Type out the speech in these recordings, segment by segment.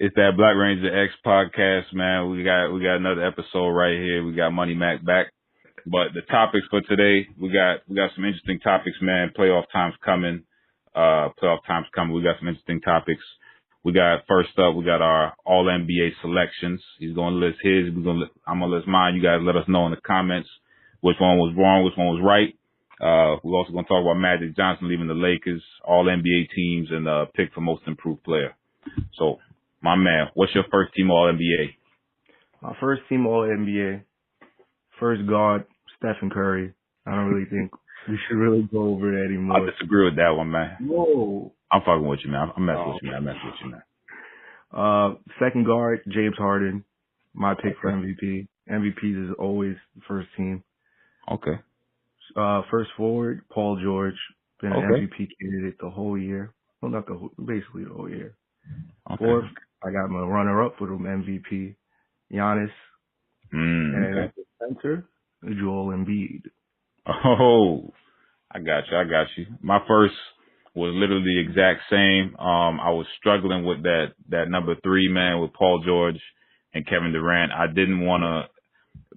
It's that Black Ranger X podcast, man. We got another episode right here. We got Money Mack back. But the topics for today, we got some interesting topics, man. Playoff time's coming. We got some interesting topics. We got first up, we got our All NBA selections. He's gonna list his. I'm gonna list mine. You guys let us know in the comments which one was wrong, which one was right. We're also gonna talk about Magic Johnson leaving the Lakers, All NBA teams, and pick for most improved player. So, my man, what's your first team All NBA? My first team All NBA. First guard, Stephen Curry. I don't really think we should really go over that anymore. I disagree with that one, man. Whoa. I'm fucking with you, man. I'm messing with you, man. Second guard, James Harden. My pick for MVP. MVPs is always the first team. Okay. First forward, Paul George. Been an Okay. MVP candidate the whole year. Well, not basically the whole year. Okay. Fourth, I got my runner-up for the MVP, Giannis. And at the center, Joel Embiid. Oh, I got you. My first was literally the exact same. I was struggling with that number 3 man with Paul George and Kevin Durant. I didn't want to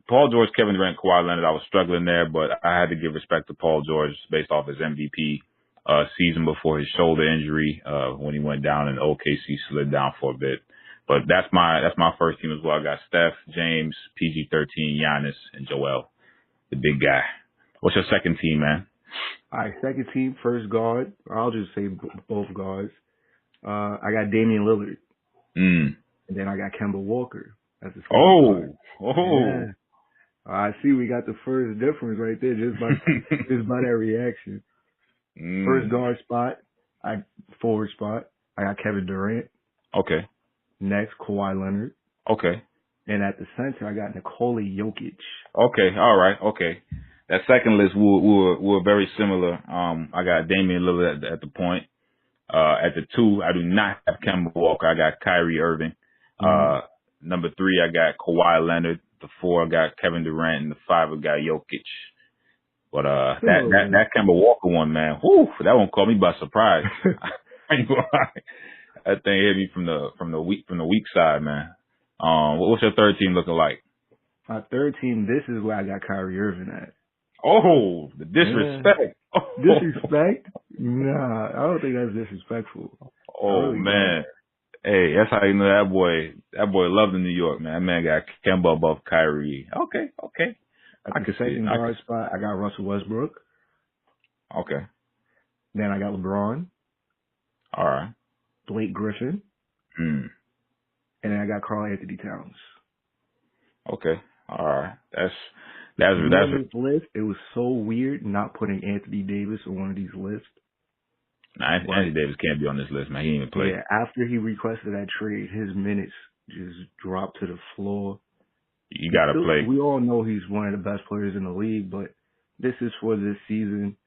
Paul George, Kevin Durant, Kawhi Leonard. I was struggling there, but I had to give respect to Paul George based off his MVP season before his shoulder injury when he went down and OKC slid down for a bit. But that's my first team as well. I got Steph, James, PG-13, Giannis, and Joel, the big guy. What's your second team, man? All right, second team, first guard. I'll just say both guards. I got Damian Lillard. And then I got Kemba Walker as the second guard. Yeah. I see we got the first difference right there just by that reaction. First guard spot, forward spot, I got Kevin Durant. Okay. Next, Kawhi Leonard. Okay. And at the center, I got Nikola Jokic. Okay. All right. Okay. That second list, we were very similar. I got Damian Lillard at the point. At the 2, I do not have Kemba Walker. I got Kyrie Irving. Number 3, I got Kawhi Leonard. The 4, I got Kevin Durant. And the 5, I got Jokic. But that Kemba Walker one, man, whew, that one caught me by surprise. That thing hit me from the weak side, man. What's your third team looking like? My third team, this is where I got Kyrie Irving at. Oh, the disrespect. Yeah. Disrespect? Nah, I don't think that's disrespectful. Oh, really man. Hey, that's how you know that boy loved in New York, man. That man got Kemba above Kyrie. Okay. At the second guard spot, I got Russell Westbrook. Okay. Then I got LeBron. All right. Blake Griffin. And then I got Karl Anthony Towns. Okay. All right. That's this list. It was so weird not putting Anthony Davis on one of these lists. Nah, Anthony Davis can't be on this list, man. He didn't even play. Yeah, after he requested that trade, his minutes just dropped to the floor. You gotta play. We all know he's one of the best players in the league, but this is for this season,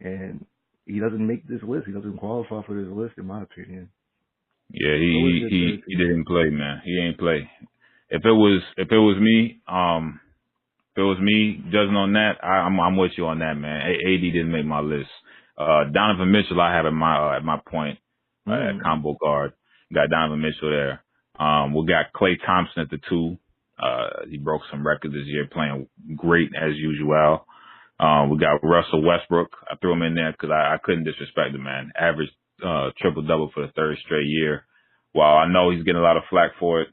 and he doesn't make this list. He doesn't qualify for this list, in my opinion. Yeah, he didn't play, man. He ain't play. If it was me judging on that, I'm with you on that, man. AD didn't make my list. Donovan Mitchell I have at my point at combo guard. Got Donovan Mitchell there. We got Klay Thompson at the 2. He broke some records this year, playing great as usual. We got Russell Westbrook. I threw him in there because I couldn't disrespect him, man. Average triple-double for the 3rd straight year. While I know he's getting a lot of flack for it,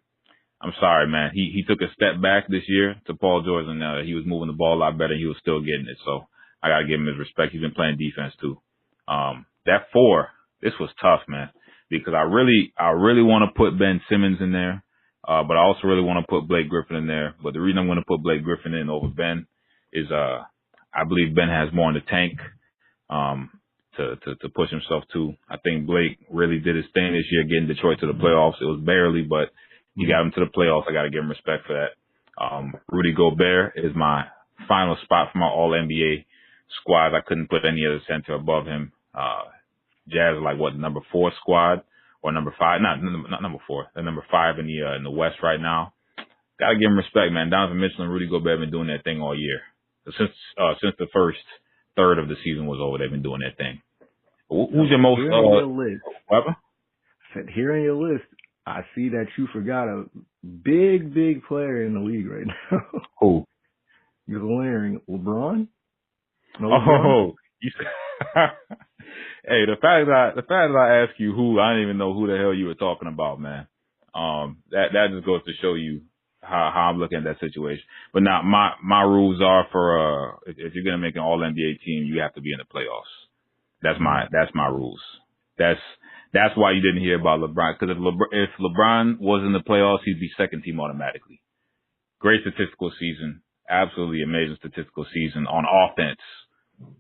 I'm sorry, man. He took a step back this year to Paul George, and he was moving the ball a lot better. He was still getting it, so I got to give him his respect. He's been playing defense, too. That 4, this was tough, man, because I really want to put Ben Simmons in there, but I also really want to put Blake Griffin in there. But the reason I'm going to put Blake Griffin in over Ben is I believe Ben has more in the tank to push himself to. I think Blake really did his thing this year, getting Detroit to the playoffs. It was barely, but he got him to the playoffs. I got to give him respect for that. Rudy Gobert is my final spot for my All-NBA squad. I couldn't put any other center above him. Jazz are like number 4 squad or number 5? Not number 4. They're number 5 in the West right now. Got to give him respect, man. Donovan Mitchell and Rudy Gobert have been doing their thing all year. Since the first third of the season was over, they've been doing their thing. Who's your most? Here on your list. What? I said here on your list, I see that you forgot a big player in the league right now. Who? You're glaring. LeBron? No LeBron? Oh, you. Hey, the fact that I asked you who, I didn't even know who the hell you were talking about, man. That just goes to show you how I'm looking at that situation. But now my rules are for if you're gonna make an All NBA team, you have to be in the playoffs. That's my rules. That's why you didn't hear about LeBron, because if LeBron was in the playoffs, he'd be second team automatically. Great statistical season, absolutely amazing statistical season on offense.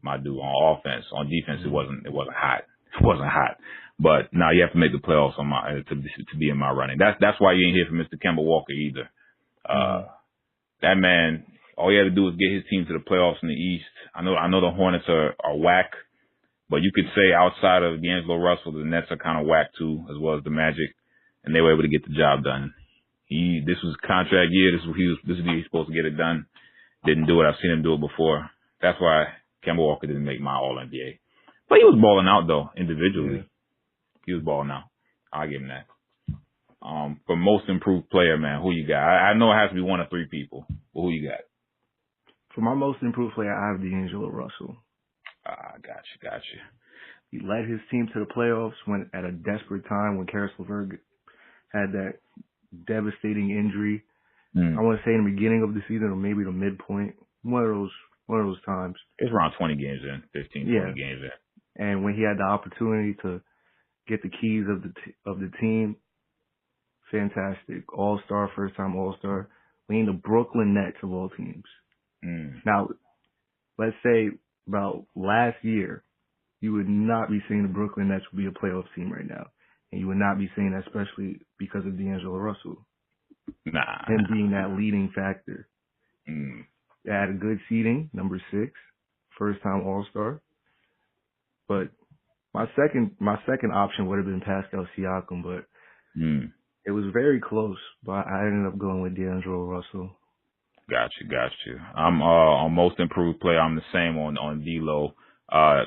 My dude, on offense. On defense, it wasn't hot. It wasn't hot. But now you have to make the playoffs on to be in my running. That's why you ain't hear from Mr. Kemba Walker either. That man, all he had to do was get his team to the playoffs in the East. I know the Hornets are whack, but you could say outside of D'Angelo Russell, the Nets are kind of whack too, as well as the Magic, and they were able to get the job done. This was contract year. This is what he was supposed to get it done. Didn't do it. I've seen him do it before. That's why Kemba Walker didn't make my All-NBA. But he was balling out, though, individually. Yeah. He was balling out. I'll give him that. For most improved player, man, who you got? I know it has to be one of three people, but who you got? For my most improved player, I have D'Angelo Russell. Gotcha. He led his team to the playoffs when at a desperate time when Karis LeVert had that devastating injury. I want to say in the beginning of the season or maybe the midpoint. One of those times. It's around 20 games in, 15, 20 games in. And when he had the opportunity to get the keys of the team, fantastic. All-star, first-time All-star. Leading the Brooklyn Nets of all teams. Now, let's say about last year, you would not be saying the Brooklyn Nets would be a playoff team right now. And you would not be saying that especially because of D'Angelo Russell. Him being that leading factor. They had a good seeding, number 6, first-time All-Star. But my second option would have been Pascal Siakam, but it was very close. But I ended up going with D'Angelo Russell. Gotcha. I'm on most improved player. I'm the same on D-Lo.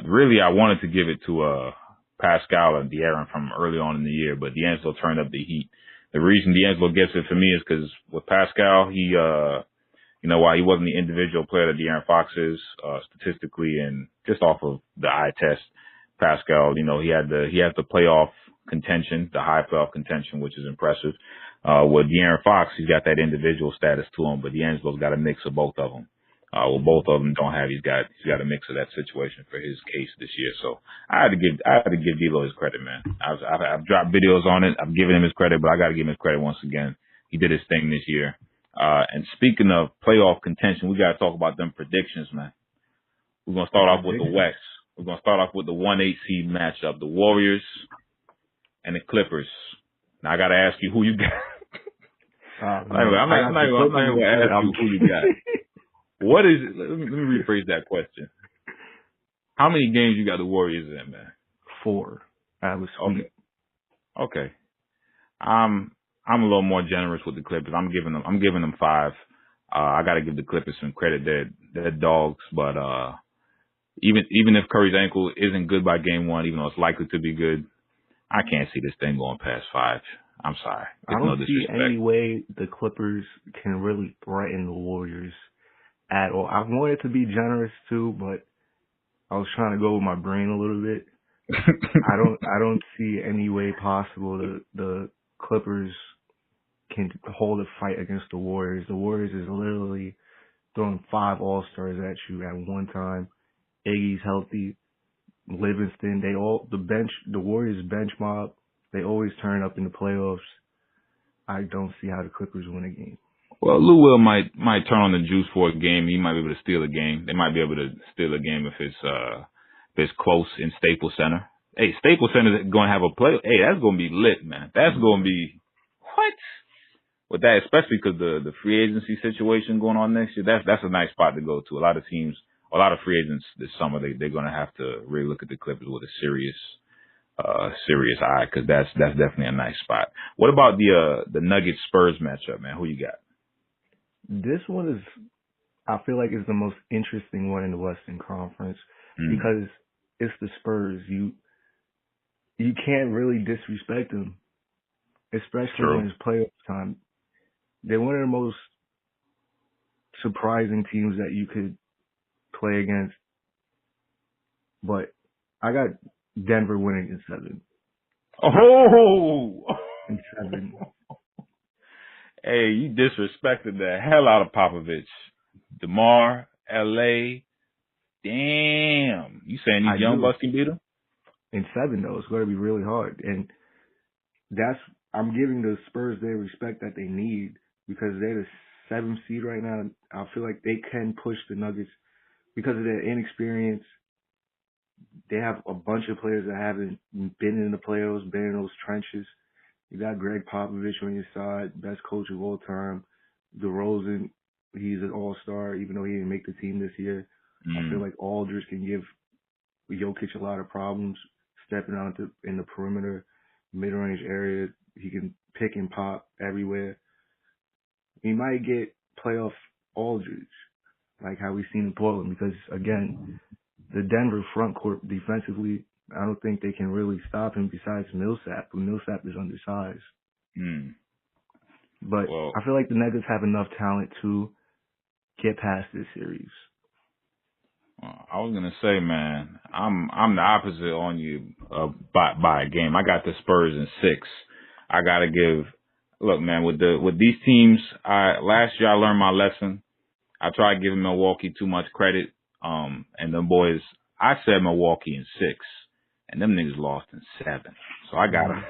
Really, I wanted to give it to Pascal and De'Aaron from early on in the year, but D'Angelo turned up the heat. The reason D'Angelo gets it for me is because with Pascal, he while he wasn't the individual player that De'Aaron Fox is, statistically and just off of the eye test, Pascal, he had the playoff contention, the high playoff contention, which is impressive. With De'Aaron Fox, he's got that individual status to him, but D'Angelo's got a mix of both of them. Both of them don't have. He's got a mix of that situation for his case this year. So I had to give D'Lo his credit, man. I've dropped videos on it. I've given him his credit, but I got to give him his credit once again. He did his thing this year. And speaking of playoff contention, we got to talk about them predictions, man. We're gonna start off with the West. We're gonna start off with the 1-8 seed matchup, the Warriors and the Clippers. Now I got to ask you who you got. I'm not going to ask you who you got. What is it? Let me rephrase that question. How many games you got the Warriors in, man? 4. I was sweet. Okay. I'm a little more generous with the Clippers. I'm giving them 5. I got to give the Clippers some credit. They're dogs, but even if Curry's ankle isn't good by game 1, even though it's likely to be good, I can't see this thing going past 5. I'm sorry. I don't see any way the Clippers can really threaten the Warriors at all. I wanted to be generous too, but I was trying to go with my brain a little bit. I don't see any way possible the Clippers can hold a fight against the Warriors. The Warriors is literally throwing 5 All-Stars at you at one time. Iggy's healthy. Livingston, the Warriors bench mob, they always turn up in the playoffs. I don't see how the Clippers win a game. Well, Lou Will might turn on the juice for a game. He might be able to steal a game. They might be able to steal a game if it's close in Staples Center. Hey, Staples Center is going to have a play. Hey, that's going to be lit, man. That's going to be what? With that, especially because the free agency situation going on next year, that's a nice spot to go to. A lot of teams, a lot of free agents this summer, they're going to have to really look at the Clippers with a serious eye, because that's definitely a nice spot. What about the Nuggets Spurs matchup, man? Who you got? This one I feel like is the most interesting one in the Western Conference because it's the Spurs. You can't really disrespect them. especially True. when it's playoff time. They're one of the most surprising teams that you could play against. But I got Denver winning in 7. Oh! In 7. Hey, you disrespected the hell out of Popovich. DeMar, LA. Damn. You saying these young bucks can beat him? In 7, though, it's going to be really hard. And I'm giving the Spurs their respect that they need because they're the 7th seed right now. I feel like they can push the Nuggets because of their inexperience. They have a bunch of players that haven't been in the playoffs, been in those trenches. You got Greg Popovich on your side, best coach of all time. DeRozan, he's an all-star, even though he didn't make the team this year. I feel like Aldridge can give Jokic a lot of problems, stepping out in the perimeter, mid-range area. He can pick and pop everywhere. He might get playoff Aldridge, like how we've seen in Portland, because, again, the Denver front court defensively, I don't think they can really stop him besides Millsap, but Millsap is undersized. But I feel like the Nuggets have enough talent to get past this series. I was gonna say, man, I'm the opposite on you by a game. I got the Spurs in 6. I gotta look, man, with these teams. Last year I learned my lesson. I tried giving Milwaukee too much credit. And them boys, I said Milwaukee in 6, and them niggas lost in 7. So I gotta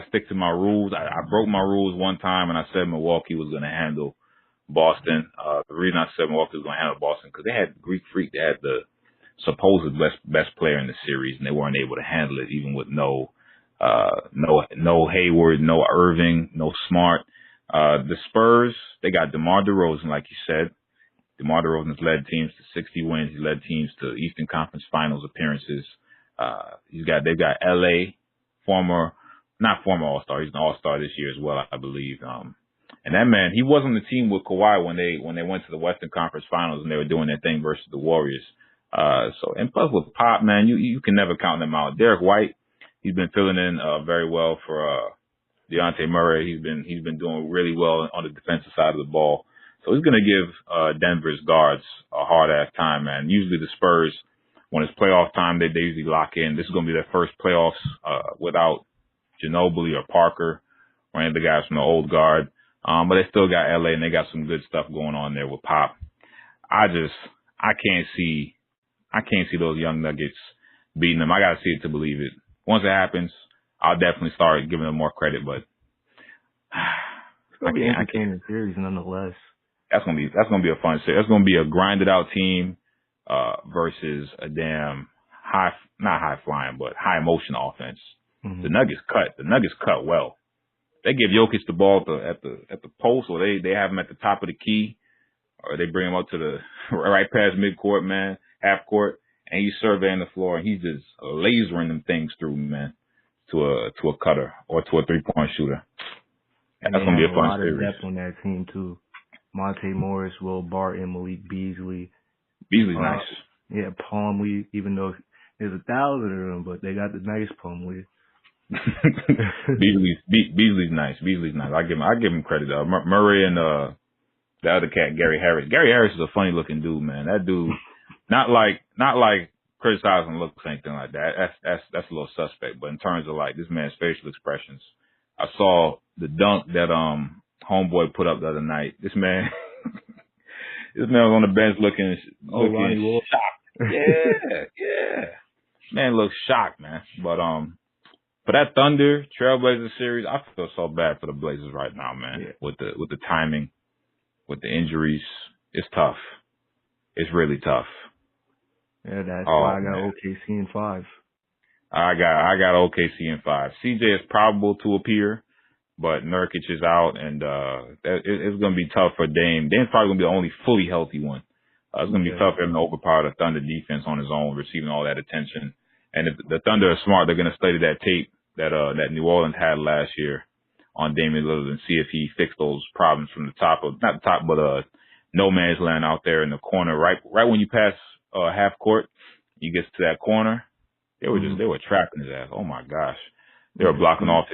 stick to my rules. I broke my rules one time, and I said Milwaukee was gonna handle Boston. The reason I said Milwaukee was going to handle Boston because they had Greek Freak. They had the supposed best player in the series, and they weren't able to handle it, even with no Hayward, no Irving, no Smart. The Spurs, they got DeMar DeRozan, like you said. DeMar DeRozan's led teams to 60 wins. He led teams to Eastern Conference Finals appearances. They've got LA, not former All-Star. He's an All-Star this year as well, I believe. And that man, he was on the team with Kawhi when they went to the Western Conference Finals and they were doing their thing versus the Warriors. And plus with Pop, man, you can never count them out. Derek White, he's been filling in very well for Dejounte Murray. He's been doing really well on the defensive side of the ball. So he's gonna give Denver's guards a hard ass time, man. Usually the Spurs, when it's playoff time, they usually lock in. This is gonna be their first playoffs without Ginobili or Parker or any of the guys from the old guard. But they still got LA and they got some good stuff going on there with Pop. I can't see those young Nuggets beating them. I gotta see it to believe it. Once it happens, I'll definitely start giving them more credit, but it's gonna be an entertaining series nonetheless. That's gonna be a fun series. That's gonna be a grinded out team versus a damn not high flying, but high emotion offense. Mm-hmm. The Nuggets cut well. They give Jokic the ball at the post, or they have him at the top of the key, or they bring him up to the right past midcourt, man, half court, and he's surveying the floor, and he's just lasering them things through, man, to a cutter or to a 3-point shooter. And that's gonna be a fun series. A lot of depth on that team too. Monte Morris, Will Barton, Malik Beasley. Beasley's nice. Yeah, Plumlee, even though there's 1,000 of them, but they got the nice Plumlee. Beasley's nice. I give him credit though. Murray and the other cat, Gary Harris. Gary Harris is a funny looking dude, man. That dude, not like criticizing looks or anything like that. That's a little suspect. But in terms of like this man's facial expressions, I saw the dunk that homeboy put up the other night. This man was on the bench looking shocked. Yeah. Man looks shocked, man. But for that Thunder Trailblazers series, I feel so bad for the Blazers right now, man. Yeah. With the timing, with the injuries, it's tough. It's really tough. Yeah, that's why I got OKC in 5. I got OKC in 5. CJ is probable to appear, but Nurkic is out, and it's going to be tough for Dame. Dame's probably going to be the only fully healthy one. It's going to be tough for him to overpower the Thunder defense on his own, receiving all that attention. And if the Thunder are smart, they're going to study that tape that New Orleans had last year on Damian Lillard and see if he fixed those problems from the top of, not the top, but no man's land out there in the corner. Right when you pass half court, you get to that corner. They were trapping his ass. Oh my gosh. They were blocking off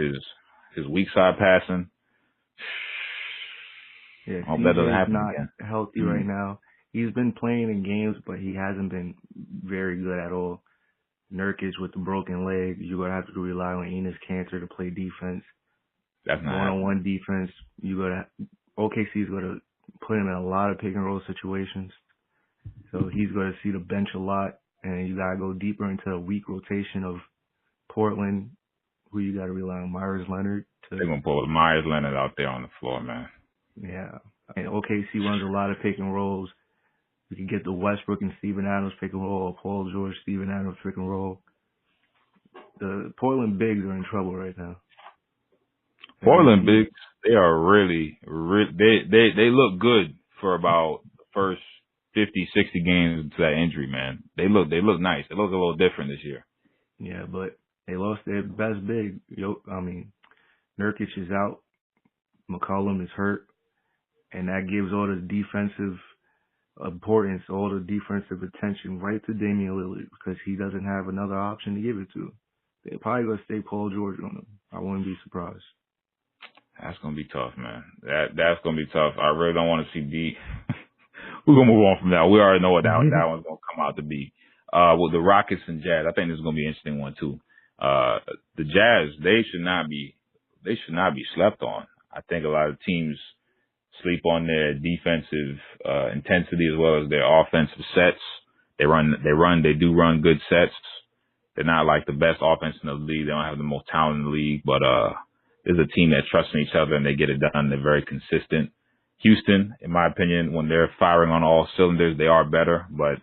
his weak side passing. Yeah, I hope that doesn't happen not again. healthy right now. He's been playing in games, but he hasn't been very good at all. Nurkic with the broken leg, you're going to have to rely on Enes Kanter to play defense. That's not one-on-one defense. OKC's going to put him in a lot of pick and roll situations. So he's going to see the bench a lot, and you got to go deeper into a weak rotation of Portland, who you got to rely on Myers Leonard. They're going to pull Myers Leonard out there on the floor, man. Yeah. And OKC runs a lot of pick and rolls. You can get the Westbrook and Steven Adams pick and roll, or Paul George, Steven Adams pick and roll. The Portland bigs are in trouble right now. Portland bigs, they are really they look good for about the first 50, 60 games into that injury, man. They look nice. They look a little different this year. Yeah, but they lost their best big. Nurkic is out. McCollum is hurt. And that gives all the defensive importance, all the defensive attention right to Damian Lillard because he doesn't have another option to give it to. They're probably going to stay Paul George on him. I wouldn't be surprised. That's going to be tough, man. That's going to be tough. I really don't want to see D. We're going to move on from that. We already know what that one's going to come out to be. With the Rockets and Jazz, I think this is going to be an interesting one, too. The Jazz, they should not be slept on. I think a lot of teams sleep on their defensive intensity as well as their offensive sets. They do run good sets. They're not like the best offense in the league. They don't have the most talent in the league, but there's a team that trusts in each other and they get it done. They're very consistent. Houston, in my opinion, when they're firing on all cylinders, they are better, but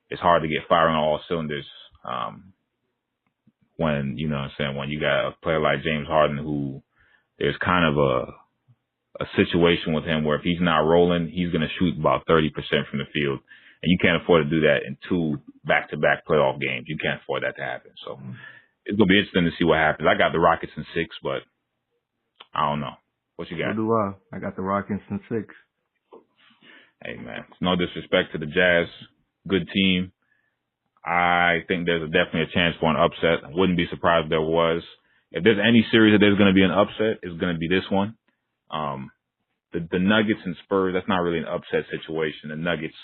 it's hard to get firing on all cylinders when you got a player like James Harden who there's kind of a situation with him where if he's not rolling, he's going to shoot about 30% from the field. And you can't afford to do that in 2 back-to-back playoff games. You can't afford that to happen. So it's going to be interesting to see what happens. I got the Rockets in 6, but I don't know. What you got? So do I. I got the Rockets in 6. Hey, man. It's no disrespect to the Jazz. Good team. I think there's definitely a chance for an upset. I wouldn't be surprised if there was. If there's any series that there's going to be an upset, it's going to be this one. The Nuggets and Spurs, that's not really an upset situation. The Nuggets,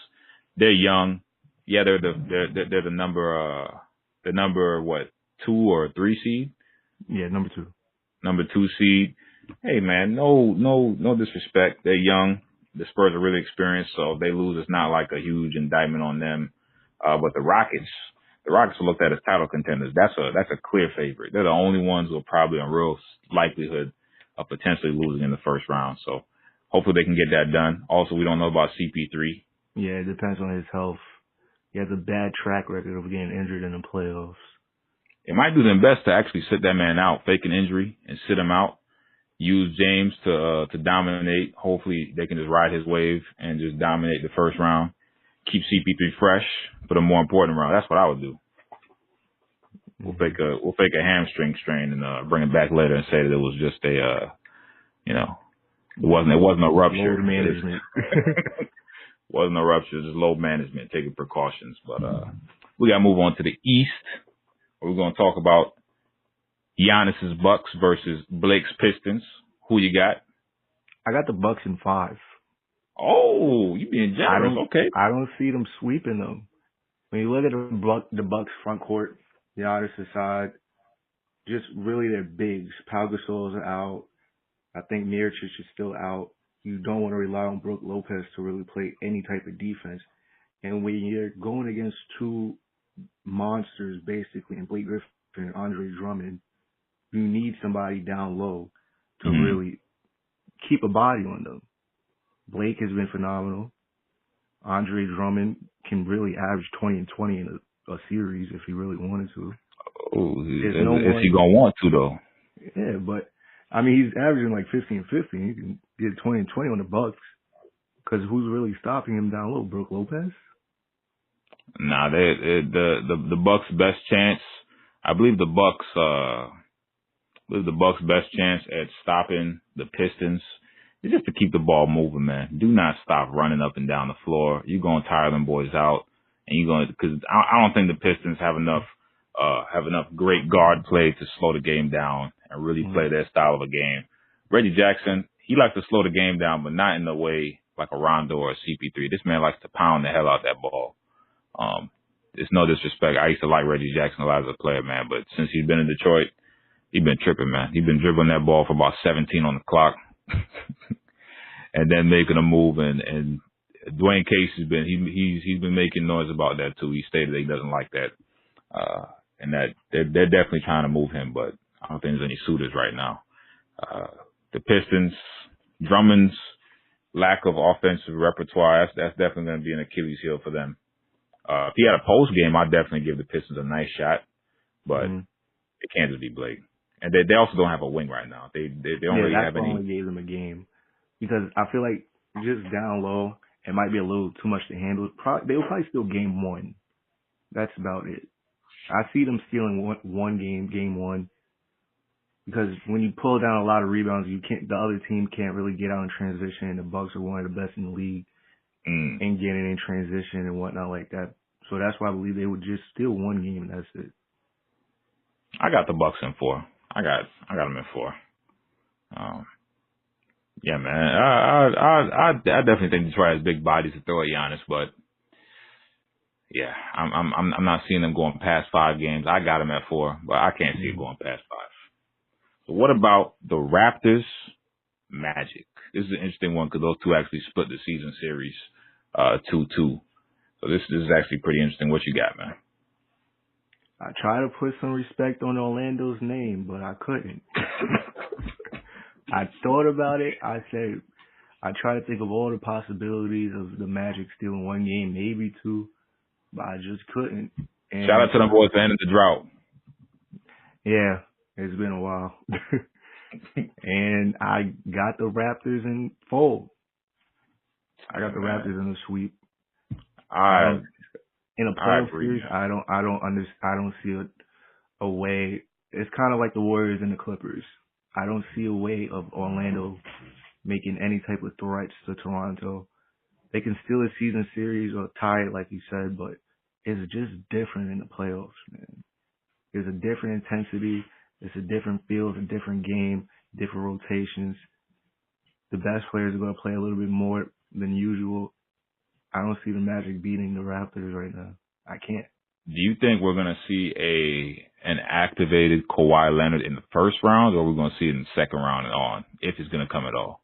they're young. Yeah, they're the number 2 or 3 seed? Yeah, number 2. Number 2 seed. Hey man, no disrespect. They're young. The Spurs are really experienced, so if they lose, it's not like a huge indictment on them. But the Rockets are looked at as title contenders. That's a clear favorite. They're the only ones who are probably in real likelihood of potentially losing in the first round. So hopefully they can get that done. Also, we don't know about CP3. Yeah, it depends on his health. He has a bad track record of getting injured in the playoffs. It might do them best to actually sit that man out, fake an injury, and sit him out. Use James to dominate. Hopefully they can just ride his wave and just dominate the first round. Keep CP3 fresh for the more important round. That's what I would do. We'll fake a hamstring strain and bring it back later and say that it was just a it wasn't a rupture. Load management. Wasn't a rupture, just load management, taking precautions. But we gotta move on to the East. We're gonna talk about Giannis's Bucks versus Blake's Pistons. Who you got? I got the Bucks in 5. Oh, you being generous. Okay. I don't see them sweeping them. When you look at the Bucks front court, Giannis's side, just really their bigs. Pau Gasol's out. I think Mirotic is still out. You don't want to rely on Brook Lopez to really play any type of defense. And when you're going against 2 monsters, basically, in Blake Griffin and Andre Drummond, you need somebody down low to really keep a body on them. Blake has been phenomenal. Andre Drummond can really average 20 and 20 in a series if he really wanted to. Oh, is he going to want to, though? Yeah, but, I mean, he's averaging like 15 and 15. He can get 20 and 20 on the Bucks. Because who's really stopping him down low? Brook Lopez? Nah, the Bucks' best chance, I believe the Bucks' best chance at stopping the Pistons is just to keep the ball moving, man. Do not stop running up and down the floor. You're going to tire them boys out, and because I don't think the Pistons have enough great guard play to slow the game down and really play their style of a game. Reggie Jackson, he likes to slow the game down, but not in the way like a Rondo or a CP3. This man likes to pound the hell out that ball. It's no disrespect. I used to like Reggie Jackson a lot as a player, man, but since he's been in Detroit, he's been tripping, man. He's been dribbling that ball for about 17 on the clock and then making a move. And Dwayne Case he's been making noise about that too. He stated that he doesn't like that. And that they're definitely trying to move him, but I don't think there's any suitors right now. The Pistons, Drummond's lack of offensive repertoire, that's definitely going to be an Achilles heel for them. If he had a post game, I'd definitely give the Pistons a nice shot, but it can't just be Blake. And they also don't have a wing right now. They don't really have any. That's why I gave them a game, because I feel like just down low, it might be a little too much to handle. They'll probably steal game one. That's about it. I see them stealing game one, because when you pull down a lot of rebounds, the other team can't really get out in transition. And the Bucks are one of the best in the league in getting in transition and whatnot like that. So that's why I believe they would just steal one game and that's it. I got the Bucks in 4. I got them in 4. Yeah, man. I definitely think Detroit has big bodies to throw at Giannis, but yeah, I'm not seeing them going past 5 games. I got them at 4, but I can't see it going past 5. So what about the Raptors Magic? This is an interesting one because those two actually split the season series 2-2. So this is actually pretty interesting. What you got, man? I try to put some respect on Orlando's name, but I couldn't. I thought about it. I tried to think of all the possibilities of the Magic stealing 1 game, maybe 2, but I just couldn't. And shout out to them boys for ending the drought. Yeah, it's been a while. And I got the Raptors in 4. I got the Raptors in the sweep. In a playoff series, I don't see a way. It's kind of like the Warriors and the Clippers. I don't see a way of Orlando making any type of threats to Toronto. They can steal a season series or tie it, like you said, but it's just different in the playoffs, man. There's a different intensity. It's a different feel. It's a different game, different rotations. The best players are going to play a little bit more than usual. I don't see the Magic beating the Raptors right now. I can't. Do you think we're going to see an activated Kawhi Leonard in the first round, or are we going to see it in the second round and on, if it's going to come at all?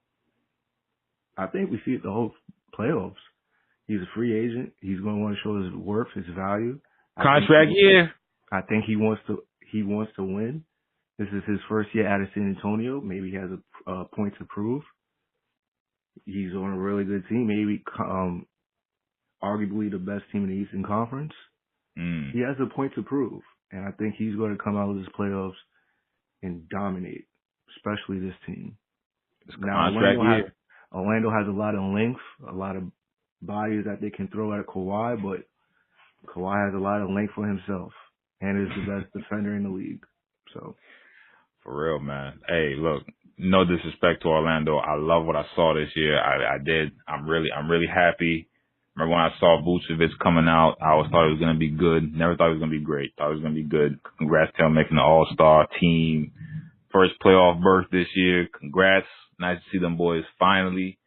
I think we see it the whole playoffs. He's a free agent. He's going to want to show his worth, his value. Contract year. I think he wants to win. This is his first year out of San Antonio. Maybe he has a point to prove. He's on a really good team. Maybe arguably the best team in the Eastern Conference. He has a point to prove, and I think he's going to come out of this playoffs and dominate, especially this team. Now, Orlando has a lot of length, a lot of bodies that they can throw at Kawhi, but Kawhi has a lot of length for himself and is the best defender in the league. So, for real, man. Hey, look, no disrespect to Orlando. I love what I saw this year. I did. I'm really happy. Remember when I saw Vucevic coming out, I always thought it was going to be good. Never thought it was going to be great. Thought it was going to be good. Congrats to him making the All-Star team. First playoff berth this year. Congrats. Nice to see them boys finally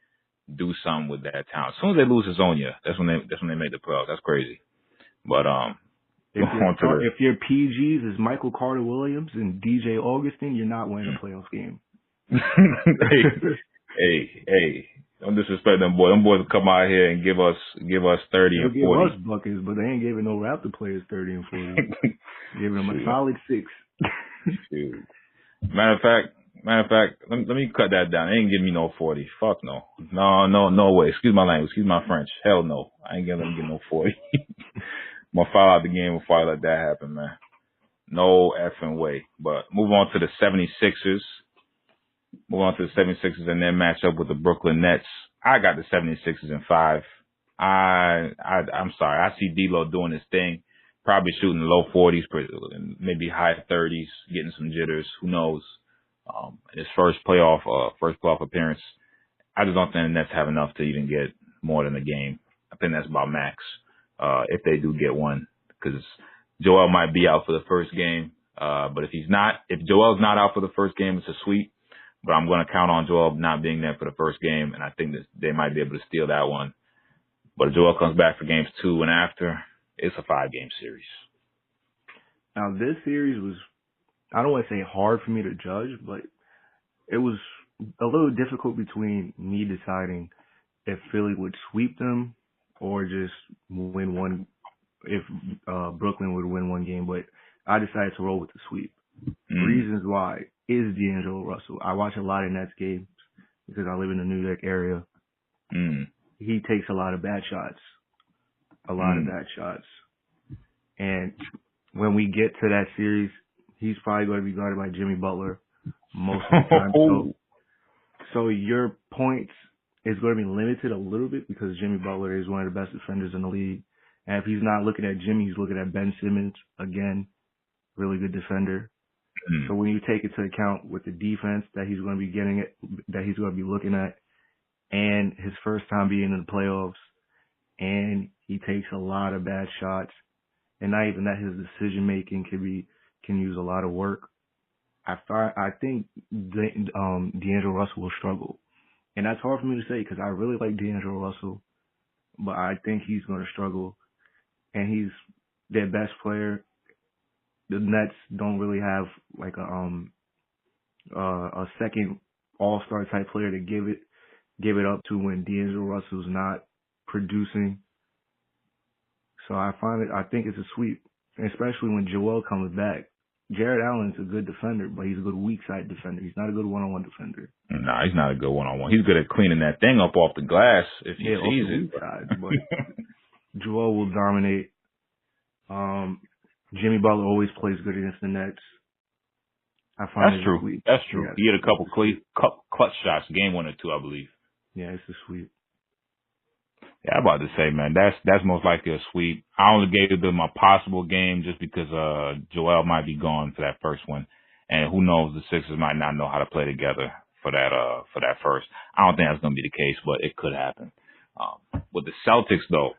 do something with that talent. As soon as they lose Hazonia, that's when they make the playoffs. That's crazy. But if your PGs is Michael Carter Williams and DJ Augustin, you're not winning a playoff game. Hey. Don't disrespect them boys. Them boys will come out here and give us 30 and 40. They'll give us buckets, but they ain't giving no Raptor players 30 and 40. Giving them a solid 6. Shoot. Matter of fact, let me cut that down. They ain't giving me no 40. Fuck no. No way. Excuse my language. Excuse my French. Hell no. I ain't gonna let them get no 40. I'm gonna foul out the game before I let that happen, man. No effing way. But move on to the 76ers. Move on to the 76ers and then match up with the Brooklyn Nets. I got the 76ers in 5. I'm sorry. I see D'Lo doing his thing. Probably shooting low 40s, maybe high 30s, getting some jitters. Who knows? His first playoff appearance. I just don't think the Nets have enough to even get more than a game. I think that's about max if they do get one, because Joel might be out for the first game. But if Joel's not out for the first game, it's a sweep. But I'm going to count on Joel not being there for the first game, and I think that they might be able to steal that one. But if Joel comes back for games 2 and after, it's a 5-game series. Now, this series was, I don't want to say hard for me to judge, but it was a little difficult between me deciding if Philly would sweep them or just win one, if Brooklyn would win one game. But I decided to roll with the sweep. Reasons why is D'Angelo Russell. I watch a lot of Nets games because I live in the New York area. He takes a lot of bad shots. And when we get to that series, he's probably going to be guarded by Jimmy Butler most of the time. So your points is going to be limited a little bit because Jimmy Butler is one of the best defenders in the league. And if he's not looking at Jimmy, he's looking at Ben Simmons, again, really good defender. So when you take it to account with the defense that he's going to be that he's going to be looking at, and his first time being in the playoffs, and he takes a lot of bad shots, and not even that, his decision making can use a lot of work. I think D'Angelo Russell will struggle, and that's hard for me to say because I really like D'Angelo Russell, but I think he's going to struggle, and he's their best player. The Nets don't really have like a second all-star type player to give it up to when D'Angelo Russell's not producing. So I think it's a sweep, especially when Joel comes back. Jared Allen's a good defender, but he's a good weak side defender. He's not a good one-on-one defender. No, he's not a good one-on-one. He's good at cleaning that thing up off the glass if he sees it. Weak side, but Joel will dominate. Jimmy Butler always plays good against the Nets. That's true. That's true. Yeah, he had a couple clutch shots, game 1 or 2, I believe. Yeah, it's a sweep. Yeah, I'm about to say, man, that's most likely a sweep. I only gave them a possible game just because Joel might be gone for that first one, and who knows, the Sixers might not know how to play together for that first. I don't think that's going to be the case, but it could happen. With the Celtics, though,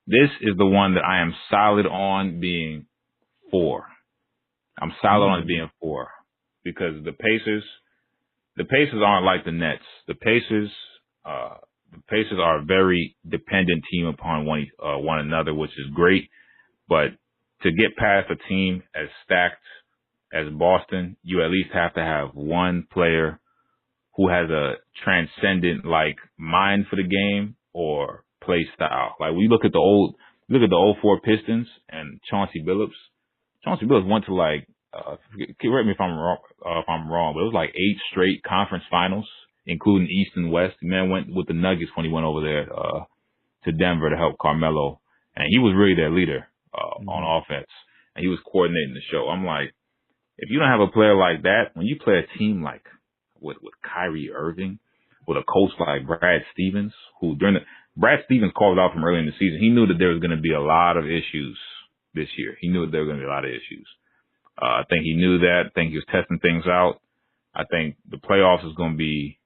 this is the one that I am solid on being 4. I'm solid on it being 4 because the Pacers aren't like the Nets. The Pacers are a very dependent team upon one another, which is great. But to get past a team as stacked as Boston, you at least have to have one player who has a transcendent like mind for the game or play style. Like we look at the old 04 Pistons and Chauncey Billups. Chauncey Billups went to like correct me if I'm wrong, but it was like 8 straight conference finals, including East and West. The man went with the Nuggets when he went over there to Denver to help Carmelo, and he was really their leader on offense, and he was coordinating the show. I'm like, if you don't have a player like that, when you play a team like with Kyrie Irving, with a coach like Brad Stevens, Brad Stevens called out from early in the season. He knew that there was going to be a lot of issues this year. He knew that there were going to be a lot of issues. I think he knew that. I think he was testing things out. I think the playoffs is going to be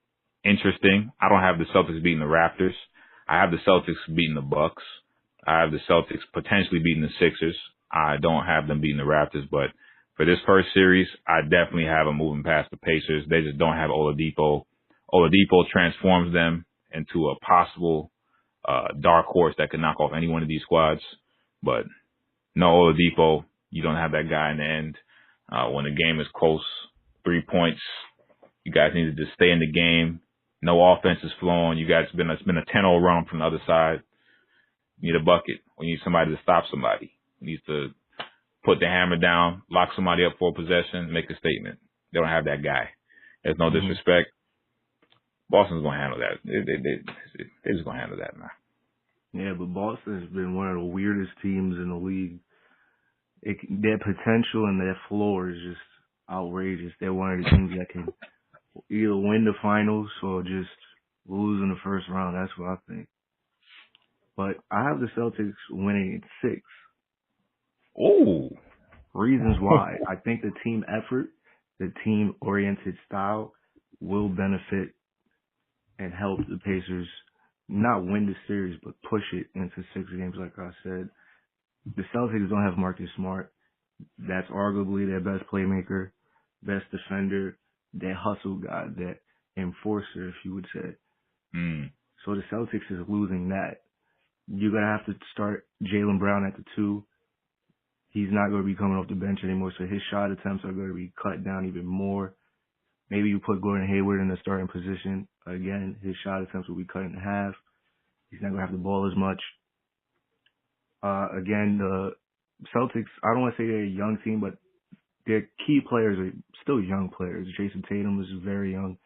interesting. I don't have the Celtics beating the Raptors. I have the Celtics beating the Bucks. I have the Celtics potentially beating the Sixers. I don't have them beating the Raptors, but for this first series, I definitely have them moving past the Pacers. They just don't have Oladipo. Oladipo transforms them into a possible dark horse that could knock off any one of these squads. But no Oladipo, you don't have that guy in the end. When the game is close, 3 points, you guys need to just stay in the game. No offense is flowing. You guys, it's been a 10-0 run from the other side. You need a bucket. We need somebody to stop somebody. We need to put the hammer down, lock somebody up for a possession, make a statement. They don't have that guy. There's no disrespect. Boston's going to handle that. They're just going to handle that, man. Yeah, but Boston's been one of the weirdest teams in the league. Their potential and their floor is just outrageous. They're one of the teams that can either win the finals or just lose in the first round. That's what I think. But I have the Celtics winning 6. Oh. Reasons why. I think the team effort, the team-oriented style will benefit and help the Pacers not win the series, but push it into 6 games, like I said. The Celtics don't have Marcus Smart. That's arguably their best playmaker, best defender, that hustle guy, that enforcer, if you would say. So the Celtics is losing that. You're going to have to start Jaylen Brown at the 2. He's not going to be coming off the bench anymore, so his shot attempts are going to be cut down even more. Maybe you put Gordon Hayward in the starting position. Again, his shot attempts will be cut in half. He's not going to have the ball as much. Again, the Celtics, I don't want to say they're a young team, but their key players are still young players. Jason Tatum is very young.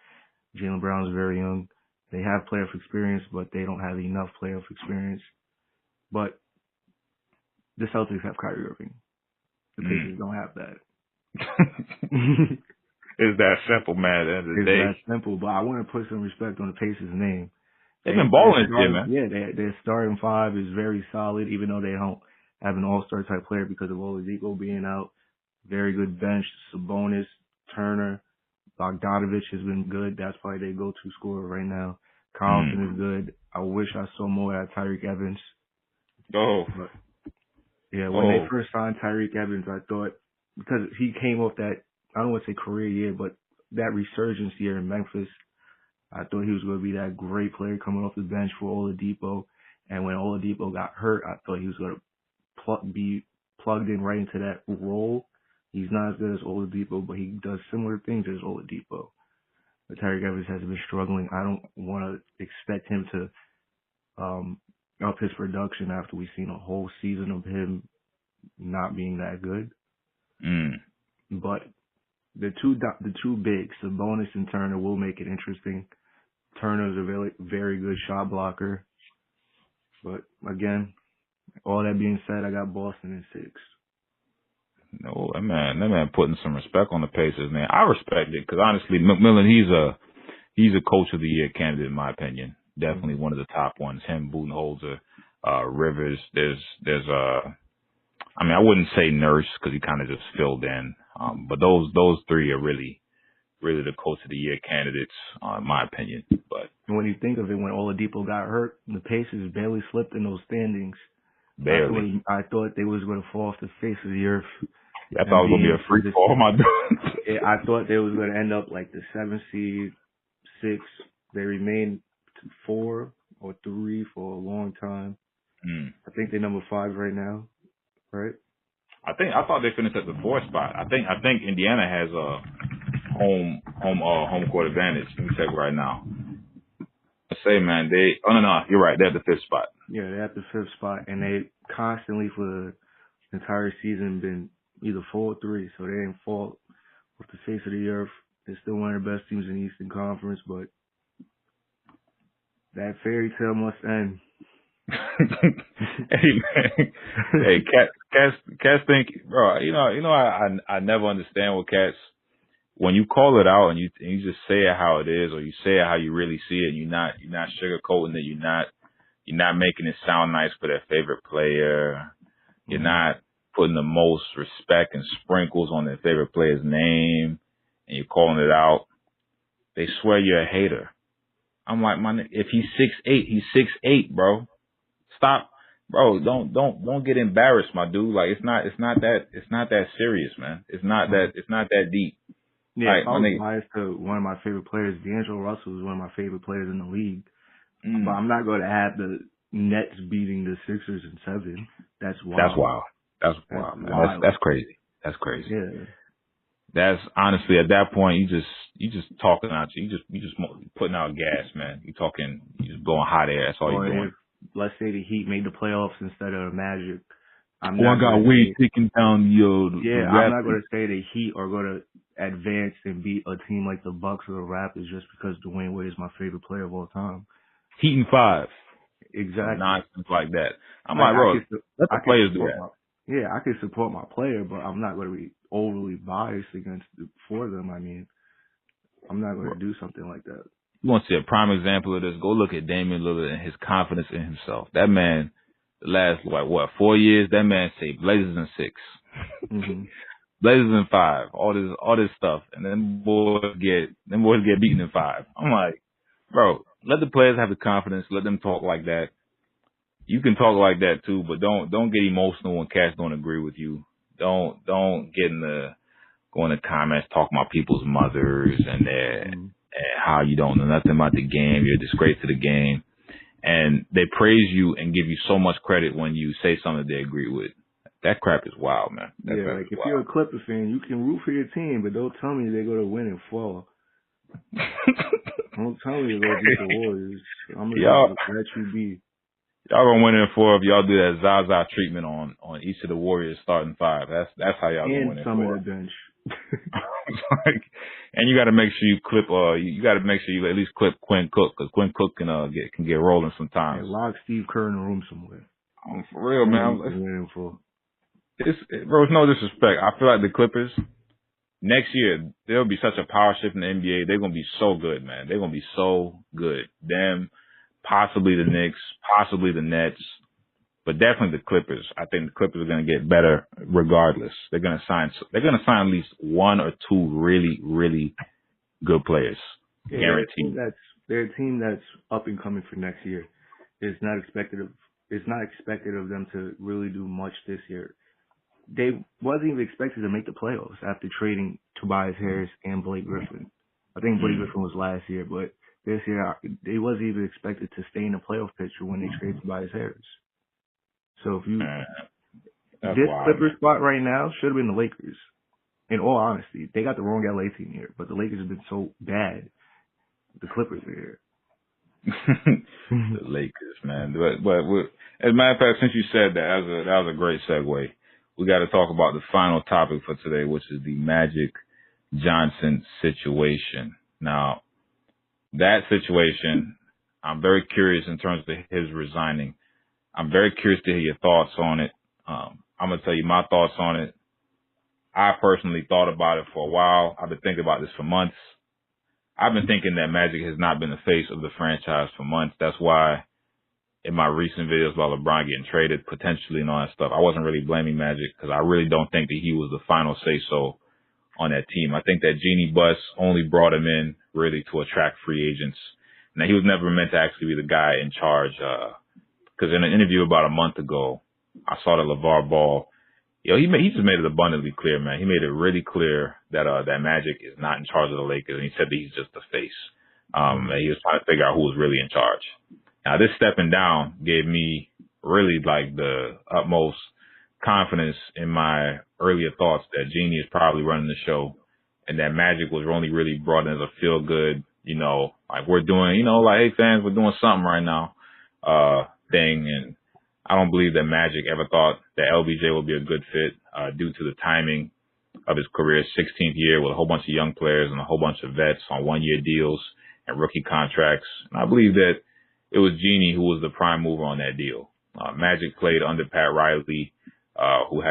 Jaylen Brown is very young. They have playoff experience, but they don't have enough playoff experience. But the Celtics have Kyrie Irving. The Pacers don't have that. It's that simple, man. At the end of the day. It's that simple, but I want to put some respect on the Pacers' name. They've been balling this year, man. Yeah, their starting 5 is very solid, even though they don't have an all-star type player because of Oladipo being out. Very good bench. Sabonis, Turner, Bogdanovich has been good. That's probably their go-to scorer right now. Carlson is good. I wish I saw more out of Tyreke Evans. But, yeah, when they first signed Tyreke Evans, I thought, because he came off that, I don't want to say career year, but that resurgence year in Memphis, I thought he was going to be that great player coming off the bench for Oladipo. And when Oladipo got hurt, I thought he was going to be plugged in right into that role. He's not as good as Oladipo, but he does similar things as Oladipo. But Tyreke Evans has been struggling. I don't want to expect him to up his production after we've seen a whole season of him not being that good. But the two bigs, Sabonis and Turner, will make it interesting. Turner's a very, very good shot blocker. But again, all that being said, I got Boston in 6. No, that man putting some respect on the Pacers, man. I respect it because honestly, McMillan, he's a coach of the year candidate in my opinion. Definitely one of the top ones. Him, Budenholzer, Rivers. There's I mean, I wouldn't say Nurse because he kind of just filled in. But those 3 are really the coach of the year candidates, in my opinion. But when you think of it, when Oladipo got hurt, the Pacers barely slipped in those standings. Barely. I thought they was going to fall off the face of the earth. I thought it was going to be a free fall, my dude. I thought they was going to end up like the 7th seed, 6. They remained 4 or 3 for a long time. I think they're number 5 right now, right? I thought they finished at the 4th spot. I think Indiana has a home court advantage. Let me check right now. I say, man, no, you're right. They're at the 5th spot. Yeah, they're at the 5th spot, and they constantly for the entire season been either 4 or 3, so they didn't fall off the face of the earth. They're still one of the best teams in the Eastern Conference, but that fairy tale must end. Hey man, hey cats think, bro. You know, I never understand what cats when you call it out and you just say it how it is, or you say it how you really see it. You're not sugarcoating it. You're not making it sound nice for their favorite player. You're not putting the most respect and sprinkles on their favorite player's name, and you're calling it out. They swear you're a hater. I'm like, if he's 6'8", he's 6'8", bro. Stop, bro. Don't get embarrassed, my dude. Like it's not that serious, man. It's not that deep. Yeah, like, if I was biased to one of my favorite players, D'Angelo Russell is one of my favorite players in the league. But I'm not going to have the Nets beating the Sixers in 7. That's wild. That's wild, man. That's crazy. That's crazy. Yeah. That's honestly at that point you just talking out. You just putting out gas, man. You just blowing hot air. That's all you're doing. Let's say the Heat made the playoffs instead of the Magic. I got Wade taking down the I'm not going to say the Heat are going to advance and beat a team like the Bucks or the Raptors just because Dwayne Wade is my favorite player of all time. Heat in 5. Exactly. Nonsense like that. I'm like, bro, let the players do that. Yeah, I can support my player, but I'm not going to be overly biased for them. I mean, I'm not going to do something like that. You want to see a prime example of this? Go look at Damian Lillard and his confidence in himself. That man, the last 4 years, that man say Blazers in 6, Blazers in 5, all this stuff, and then boys get beaten in 5. I'm like, bro, let the players have the confidence. Let them talk like that. You can talk like that too, but don't get emotional when cats don't agree with you. don't get in the go in the comments talking about people's mothers and and how you don't know nothing about the game. You're a disgrace to the game. And they praise you and give you so much credit when you say something they agree with. That crap is wild, man. Like if you're a Clippers fan, you can root for your team, but don't tell me they're going to win and fall. Don't tell me they're going to beat the Warriors. I'm going to let you be. Y'all gonna win in 4 if y'all do that Zaza treatment on each of the Warriors starting 5. That's how y'all gonna win in 4. And some of the bench. And you got to make sure you clip. You got to make sure you at least clip Quinn Cook, because Quinn Cook can get rolling sometimes. And lock Steve Kerr in the room somewhere. For real, man. Bro, it's no disrespect. I feel like the Clippers next year there'll be such a power shift in the NBA. They're gonna be so good, man. They're gonna be so good. Them. Possibly the Knicks, possibly the Nets, but definitely the Clippers. I think the Clippers are going to get better regardless. They're going to sign at least 1 or 2 really, really good players. Guaranteed. They're a team that's up and coming for next year. It's not expected of them to really do much this year. They wasn't even expected to make the playoffs after trading Tobias Harris and Blake Griffin. I think Blake Griffin was last year, but this year, they wasn't even expected to stay in the playoff picture when they traded Tobias Harris. So if this Clippers spot right now should have been the Lakers. In all honesty, they got the wrong LA team here, but the Lakers have been so bad. The Clippers are here. The Lakers, man. But as a matter of fact, since you said that was a great segue. We got to talk about the final topic for today, which is the Magic Johnson situation. Now, that situation, I'm very curious in terms of his resigning. I'm very curious to hear your thoughts on it. I'm going to tell you my thoughts on it. I personally thought about it for a while. I've been thinking about this for months. I've been thinking that Magic has not been the face of the franchise for months. That's why in my recent videos about LeBron getting traded potentially and all that stuff, I wasn't really blaming Magic because I really don't think that he was the final say-so on that team. I think that Jeanie Buss only brought him in really to attract free agents. Now, he was never meant to actually be the guy in charge, because in an interview about a month ago, I saw that LeVar Ball, he just made it abundantly clear, man. He made it really clear that that Magic is not in charge of the Lakers, and he said that he's just the face. And he was trying to figure out who was really in charge. Now, this stepping down gave me really like the utmost confidence in my earlier thoughts that Jeanie is probably running the show, and that Magic was only really brought in as a feel good, like we're doing, like, hey fans, we're doing something right now, thing. And I don't believe that Magic ever thought that LBJ would be a good fit, due to the timing of his career, 16th year with a whole bunch of young players and a whole bunch of vets on 1-year deals and rookie contracts. And I believe that it was Jeanie who was the prime mover on that deal. Magic played under Pat Riley, who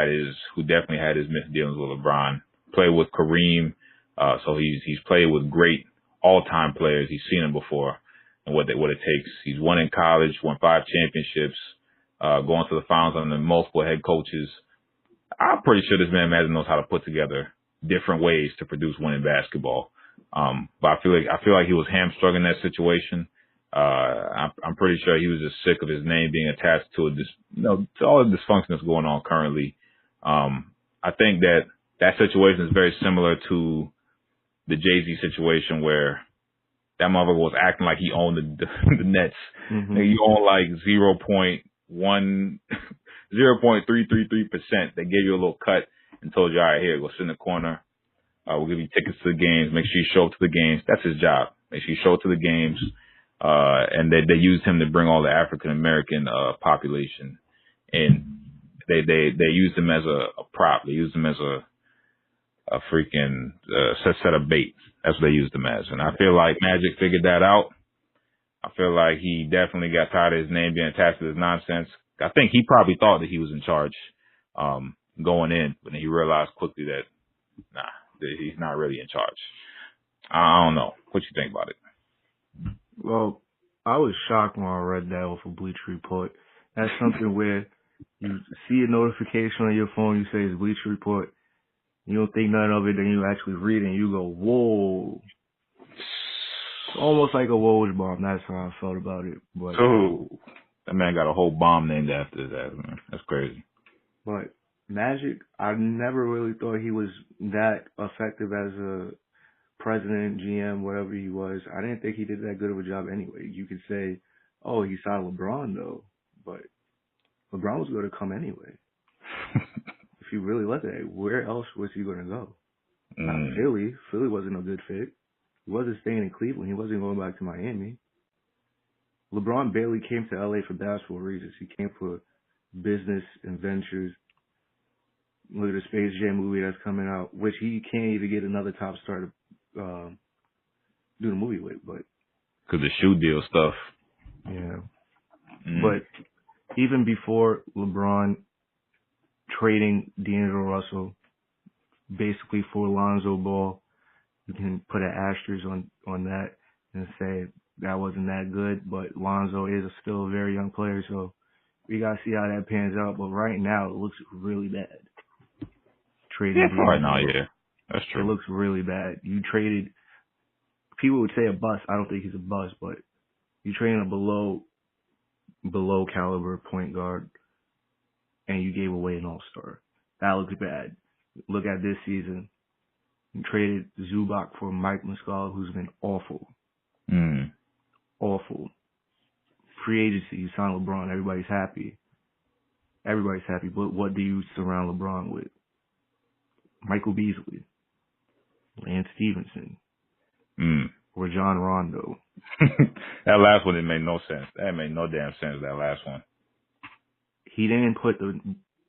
definitely had his missed dealings with LeBron. Played with Kareem, so he's played with great all-time players. He's seen them before and what it takes. He's won in college, won 5 championships, going to the finals under multiple head coaches. I'm pretty sure this man knows how to put together different ways to produce winning basketball. But I feel like he was hamstrung in that situation. I'm pretty sure he was just sick of his name being attached to to all the dysfunction that's going on currently. I think that situation is very similar to the Jay-Z situation where that motherfucker was acting like he owned the Nets. Mm-hmm. He owned like 0.333%. They gave you a little cut and told you, all right, here, go sit in the corner. We'll give you tickets to the games. Make sure you show up to the games. That's his job. Make sure you show up to the games. And they used him to bring all the African American population, and they used him as a prop. They used him as a freaking set of bait. That's what they used him as. And I feel like Magic figured that out. I feel like he definitely got tired of his name being attached to this nonsense. I think he probably thought that he was in charge going in, but then he realized quickly that that he's not really in charge. I don't know. What you think about it? Well, I was shocked when I read that off of Bleacher Report. That's something where you see a notification on your phone, you say it's Bleacher Report, you don't think none of it, then you actually read it and you go, whoa. It's almost like a Woj bomb. That's how I felt about it. But that man got a whole bomb named after that, man. That's crazy. But Magic, I never really thought he was that effective as a president, GM, whatever he was. I didn't think he did that good of a job anyway. You could say, oh, he saw LeBron though, but LeBron was going to come anyway. If you really look at it, where else was he going to go? Not Philly. Philly wasn't a good fit. He wasn't staying in Cleveland. He wasn't going back to Miami. LeBron barely came to LA for basketball reasons. He came for business and ventures. Look at the Space Jam movie that's coming out, which he can't even get another top star to do the movie with, but because the shoe deal stuff. Yeah. But even before LeBron trading D'Angelo Russell, basically for Lonzo Ball, you can put an asterisk on that and say that wasn't that good, but Lonzo is still a very young player, so we got to see how that pans out. But right now, it looks really bad. Trading right now, yeah. That's true. It looks really bad. You traded, people would say a bust. I don't think he's a bust, but you traded a below caliber point guard, and you gave away an all-star. That looks bad. Look at this season. You traded Zubac for Mike Muscala, who's been awful. Awful. Free agency, you signed LeBron. Everybody's happy. But what do you surround LeBron with? Michael Beasley, Lance Stevenson, or John Rondo. That last one didn't make no sense. That made no damn sense, that last one. He didn't put the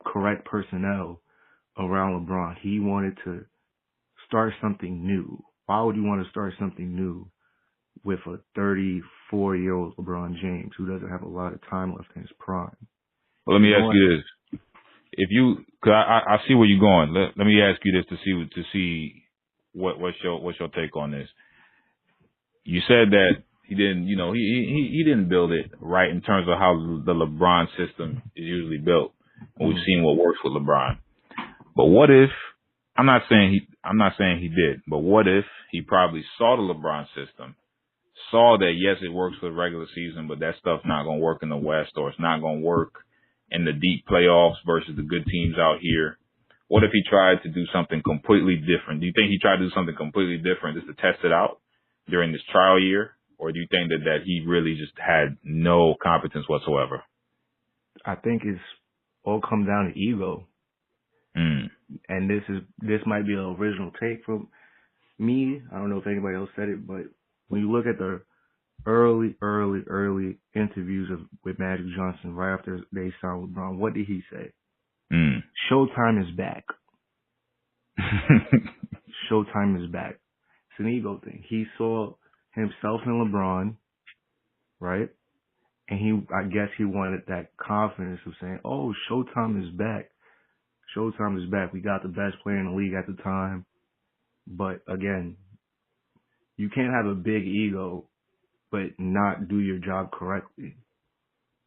correct personnel around LeBron. He wanted to start something new. Why would you want to start something new with a 34-year-old LeBron James who doesn't have a lot of time left in his prime? Well, let me ask you this. If you, cause I see where you're going. Let me ask you this to see what's your take on this. You said that he didn't, he didn't build it right in terms of how the LeBron system is usually built. And we've seen what works with LeBron. But what if, I'm not saying he did, but what if he probably saw the LeBron system, saw that yes, it works for the regular season, but that stuff's not going to work in the West, or it's not going to work in the deep playoffs versus the good teams out here. What if he tried to do something completely different? Do you think he tried to do something completely different just to test it out during this trial year? Or do you think that he really just had no competence whatsoever? I think it's all come down to ego. And this might be an original take from me. I don't know if anybody else said it, but when you look at the early interviews with Magic Johnson right after they signed LeBron, what did he say? Showtime is back. Showtime is back. It's an ego thing. He saw himself in LeBron, right? And I guess he wanted that confidence of saying, oh, Showtime is back. Showtime is back. We got the best player in the league at the time. But again, you can't have a big ego but not do your job correctly.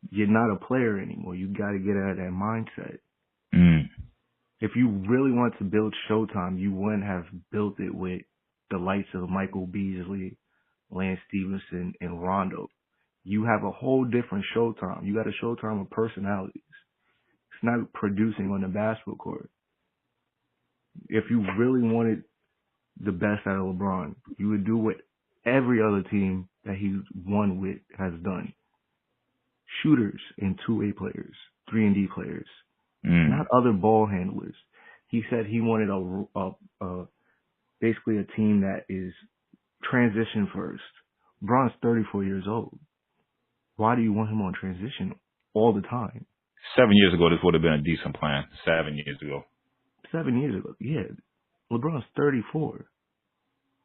You're not a player anymore. You got to get out of that mindset. If you really want to build Showtime, you wouldn't have built it with the likes of Michael Beasley, Lance Stevenson, and Rondo. You have a whole different Showtime. You got a Showtime of personalities. It's not producing on the basketball court. If you really wanted the best out of LeBron, you would do what every other team that he's won with has done. Shooters and two-way players, 3-and-D players, not other ball handlers. He said he wanted basically a team that is transition first. LeBron's 34 years old. Why do you want him on transition all the time? 7 years ago, this would have been a decent plan. 7 years ago. 7 years ago, yeah. LeBron's 34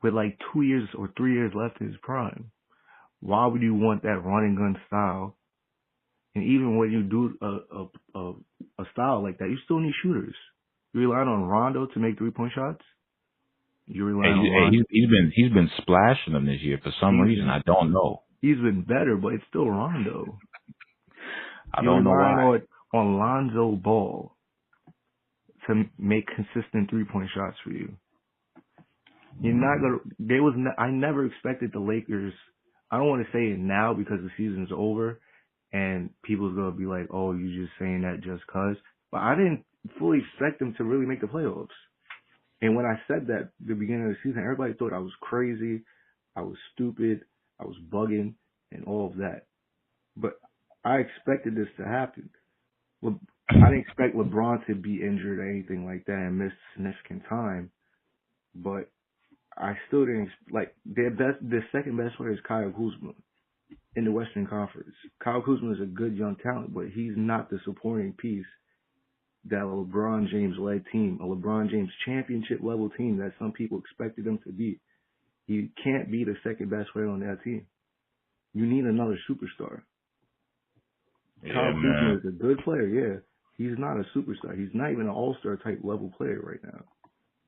with like 2 years or 3 years left in his prime. Why would you want that running gun style? And even when you do a style like that, you still need shooters. You relying on Rondo to make 3-point shots? You relying on Rondo? He's been splashing them this year for some reason. I don't know. He's been better, but it's still Rondo. I don't know why. On Lonzo Ball to make consistent 3-point shots for you. You're not gonna. I never expected the Lakers. I don't want to say it now because the season's over, and people's gonna be like, "Oh, you're just saying that just 'cause." But I didn't fully expect them to really make the playoffs. And when I said that at the beginning of the season, everybody thought I was crazy, I was stupid, I was bugging, and all of that. But I expected this to happen. I didn't expect LeBron to be injured or anything like that and miss significant time. But I still didn't the second best player is Kyle Kuzma in the Western Conference. Kyle Kuzma is a good young talent, but he's not the supporting piece that a LeBron James led team, a LeBron James championship level team that some people expected him to be. He can't be the second best player on that team. You need another superstar. Yeah, Kyle man. Kuzma is a good player, yeah. He's not a superstar. He's not even an all-star type level player right now.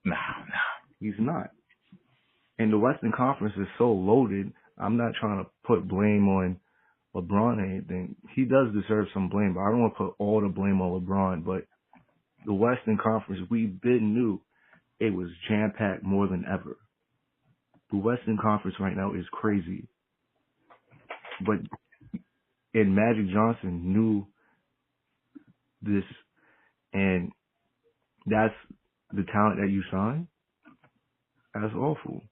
No. He's not. And the Western Conference is so loaded, I'm not trying to put blame on LeBron or anything. He does deserve some blame, but I don't want to put all the blame on LeBron. But the Western Conference, we've been knew it was jam-packed more than ever. The Western Conference right now is crazy. But and Magic Johnson knew this, and that's the talent that you signed. That's awful.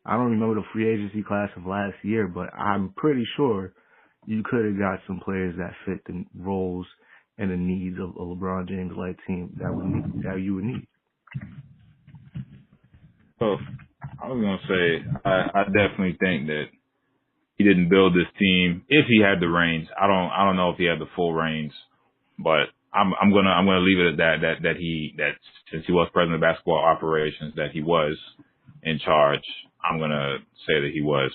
I don't remember the free agency class of last year, but I'm pretty sure you could have got some players that fit the roles and the needs of a LeBron James-led team that you would need. So I was gonna say I definitely think that he didn't build this team. If he had the reins, I don't know if he had the full reins, but I'm gonna leave it at that since he was president of basketball operations, that he was in charge. I'm gonna say that he was.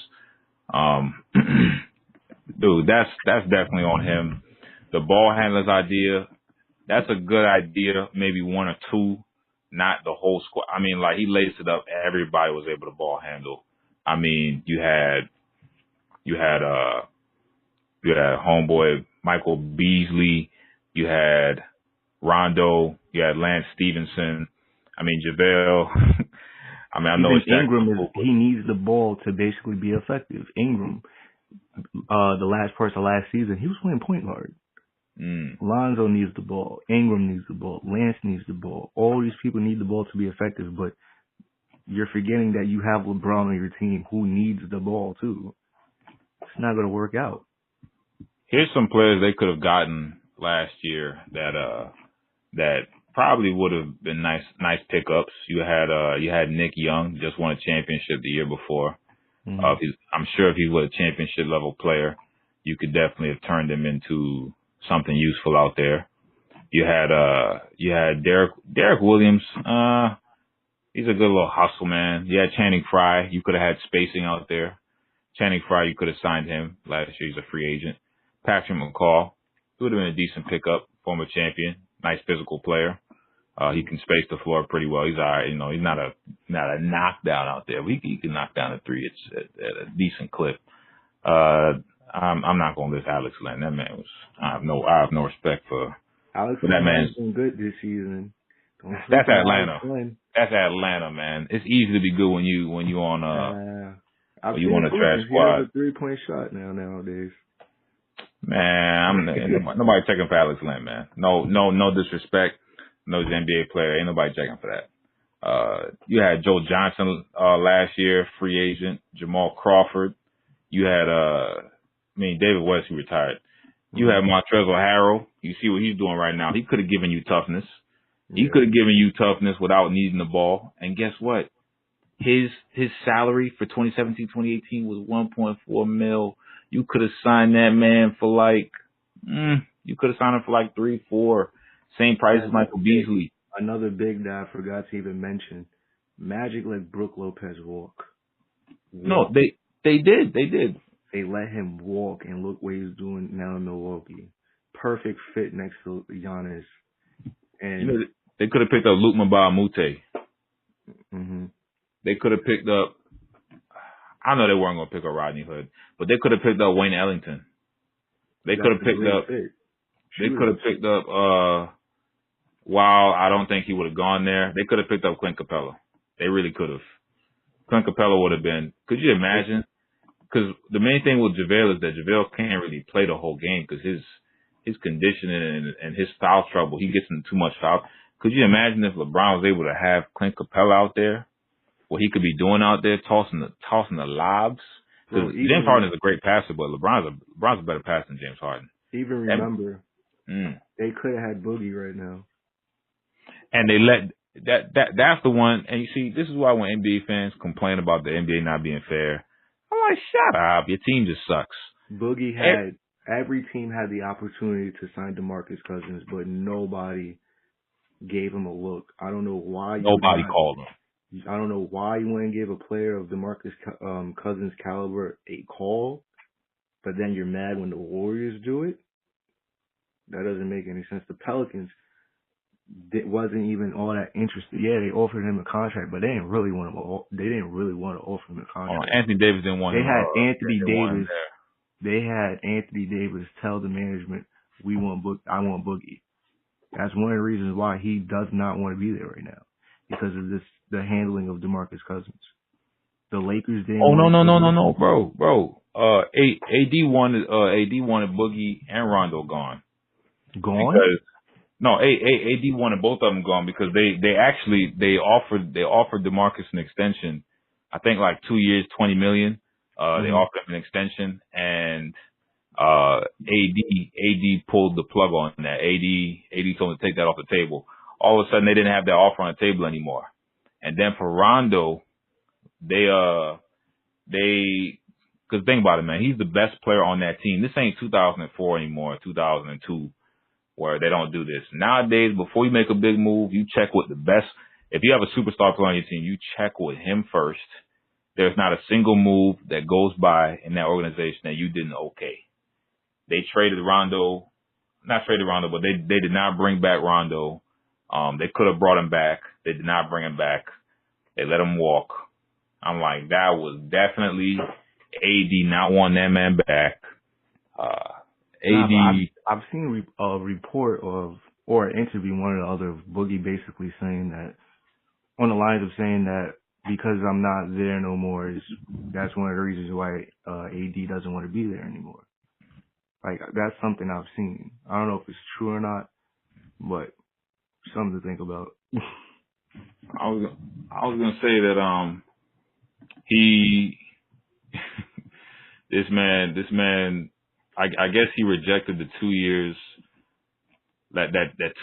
Dude, that's definitely on him. The ball handlers idea, that's a good idea. Maybe one or two, not the whole squad. I mean, like, he laced it up. Everybody was able to ball handle. I mean, you had homeboy Michael Beasley, you had Rondo, you had Lance Stevenson. I mean, JaVale. I mean, I know it's Ingram he needs the ball to basically be effective. Ingram, the last person last season, he was playing point guard. Lonzo needs the ball. Ingram needs the ball. Lance needs the ball. All these people need the ball to be effective, but you're forgetting that you have LeBron on your team who needs the ball too. It's not going to work out. Here's some players they could have gotten last year that probably would have been nice pickups. You had Nick Young, just won a championship the year before. Mm-hmm. I'm sure if he was a championship level player, you could definitely have turned him into something useful out there. You had Derek Williams. He's a good little hustle man. You had Channing Frye. You could have had spacing out there. Channing Frye, you could have signed him last year. He's a free agent. Patrick McCall, he would have been a decent pickup. Former champion, nice physical player. He can space the floor pretty well. He's all right. You know, he's not a knockdown out there. He can knock down a three. It's at a decent clip. I'm not going to list Alex Len. That man was. I have no respect for Alex that man. Len's been good this season. That's Atlanta. That's Atlanta, man. It's easy to be good when you on when you on a trash squad. He has a 3-point shot nowadays. Man, nobody checking for Alex Len, man. No disrespect. No NBA player. Ain't nobody checking for that. You had Joe Johnson last year, free agent. Jamal Crawford. You had David West, who retired. You had Montrezl Harrell. You see what he's doing right now. He could have given you toughness. He could have given you toughness without needing the ball. And guess what? His salary for 2017-2018 was $1.4 million. You could have signed that man for you could have signed him for like 3-4. Same price as Michael Beasley. Another big that I forgot to even mention. Magic let Brook Lopez walk. No, they did. They let him walk, and look what he's doing now in Milwaukee. Perfect fit next to Giannis. And they could have picked up Luke Mbah-a-Moute. Mm-hmm. They could have picked up. I know they weren't going to pick up Rodney Hood, but they could have picked up Wayne Ellington. They could have picked up. They could have picked up. While I don't think he would have gone there, they could have picked up Clint Capella. They really could have. Clint Capella would have been. Could you imagine? Because the main thing with JaVale is that JaVale can't really play the whole game because his conditioning and his foul trouble, he gets into too much foul. Could you imagine if LeBron was able to have Clint Capella out there, what he could be doing out there, tossing the lobs? Because James Harden is a great passer, but LeBron's a better passer than James Harden. Even remember, they could have had Boogie right now, and they let that's the one. And you see, this is why when NBA fans complain about the NBA not being fair, I'm like, shut up, your team just sucks. Boogie had every team had the opportunity to sign DeMarcus Cousins, but nobody gave him a look. I don't know why. Nobody called him. I don't know why you wouldn't give a player of DeMarcus Cousins' caliber a call, but then you're mad when the Warriors do it. That doesn't make any sense. The Pelicans wasn't even all that interested. Yeah, they offered him a contract, but they didn't really want to. They didn't really want to offer him a contract. Anthony Davis didn't want. They had Anthony Davis. They had Anthony Davis tell the management, I want Boogie. That's one of the reasons why he does not want to be there right now, because of the handling of DeMarcus Cousins. The Lakers didn't. Oh no, bro. AD wanted Boogie and Rondo gone. Gone? No, AD wanted both of them gone because they offered DeMarcus an extension. I think like 2 years, $20 million. They offered him an extension, and AD pulled the plug on that. AD told him to take that off the table. All of a sudden, they didn't have that offer on the table anymore. And then for Rondo, because think about it, man, he's the best player on that team. This ain't 2004 anymore, 2002, where they don't do this. Nowadays, before you make a big move, you check with the best. If you have a superstar player on your team, you check with him first. There's not a single move that goes by in that organization that you didn't okay. They traded Rondo, not traded Rondo, but they did not bring back Rondo. They could have brought him back. They did not bring him back. They let him walk. I'm like, that was definitely AD not wanting that man back. AD. I've seen a report or an interview, one or the other, of Boogie basically saying that, on the lines of saying that because I'm not there no more, that's one of the reasons why AD doesn't want to be there anymore. Like, that's something I've seen. I don't know if it's true or not, but something to think about. I was gonna say that this man I guess he rejected the 2 years that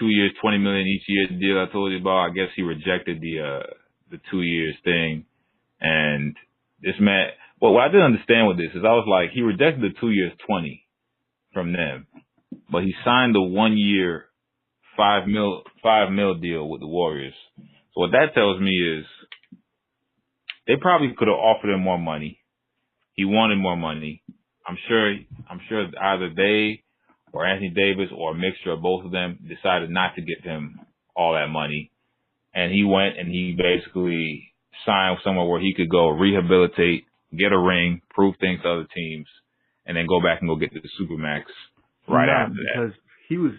2 years, $20 million each year deal I told you about. I guess he rejected the 2 years thing, and this man. Well, what I didn't understand with this is I was like, he rejected the 2 years, 20 from them, but he signed the 1 year, $5 mil deal with the Warriors. So what that tells me is they probably could have offered him more money. He wanted more money. I'm sure either they or Anthony Davis or a mixture of both of them decided not to give him all that money. And he went and he basically signed somewhere where he could go rehabilitate, get a ring, prove things to other teams, and then go back and go get the Supermax after that. Because he was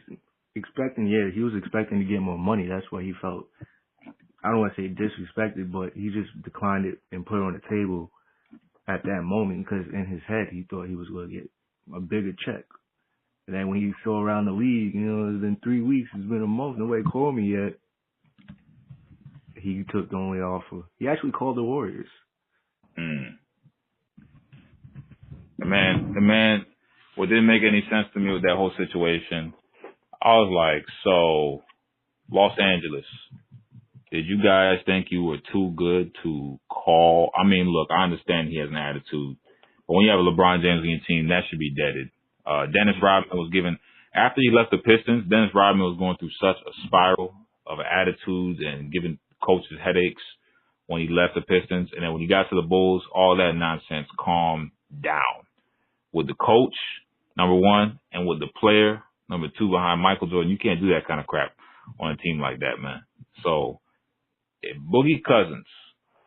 expecting to get more money. That's why he felt, I don't want to say disrespected, but he just declined it and put it on the table at that moment, because in his head he thought he was going to get a bigger check. And then when he saw around the league, it's been 3 weeks, it's been a month, nobody called me yet. He took the only offer. He actually called the Warriors. The man, what didn't make any sense to me with that whole situation, I was like, so Los Angeles, did you guys think you were too good to call? I mean, look, I understand he has an attitude, but when you have a LeBron James on your team, that should be deaded. Dennis Rodman was given, after he left the Pistons, Dennis Rodman was going through such a spiral of attitudes and giving coaches headaches when he left the Pistons. And then when he got to the Bulls, all that nonsense calmed down. With the coach, number one, and with the player, number two, behind Michael Jordan, you can't do that kind of crap on a team like that, man. So if Boogie Cousins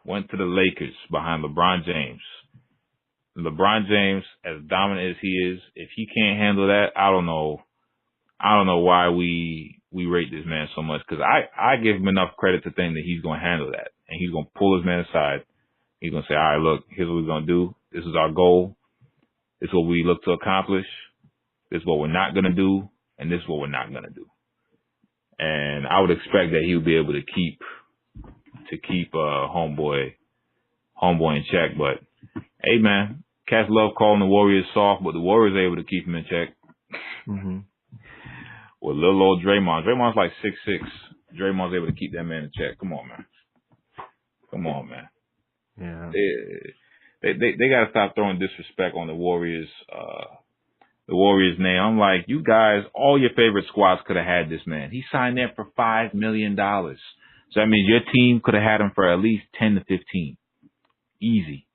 went to the Lakers behind LeBron James, as dominant as he is, if he can't handle that, I don't know why we rate this man so much, because I give him enough credit to think that he's going to handle that, and he's going to pull his man aside. He's going to say, all right, look, here's what we're going to do. This is our goal. This is what we look to accomplish. This is what we're not going to do. and this is what we're not going to do. And I would expect that he would be able to keep homeboy in check. But hey, man, cats love calling the Warriors soft, but the Warriors are able to keep him in check. Mm-hmm. With little old Draymond. Draymond's like 6'6". Draymond's able to keep that man in check. Come on, man. Yeah. They got to stop throwing disrespect on the Warriors. The Warriors name. I'm like, you guys, all your favorite squads could have had this man. He signed there for $5 million. So that means your team could have had him for at least 10 to 15. Easy.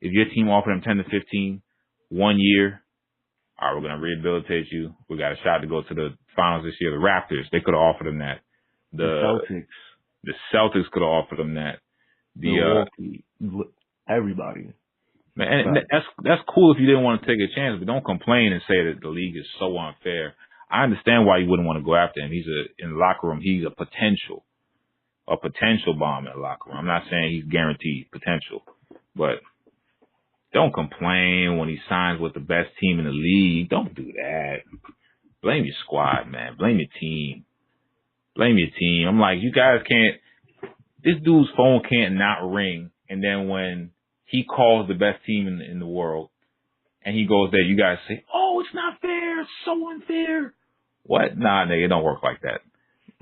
If your team offered him 10 to 15, 1 year, all right, we're going to rehabilitate you. We got a shot to go to the finals this year. The Raptors, they could have offered him that. The Celtics could have offered him that. Milwaukee, everybody. Man, and that's cool if you didn't want to take a chance, but don't complain and say that the league is so unfair. I understand why you wouldn't want to go after him. In the locker room, he's a potential bomb in the locker room. I'm not saying he's guaranteed potential, but don't complain when he signs with the best team in the league. Don't do that. Blame your squad, man. Blame your team. I'm like, you guys can't. This dude's phone can't not ring, and then when he calls the best team in the world, and he goes there, you guys say, "Oh, it's not fair. It's so unfair." What? Nah, nigga, it don't work like that.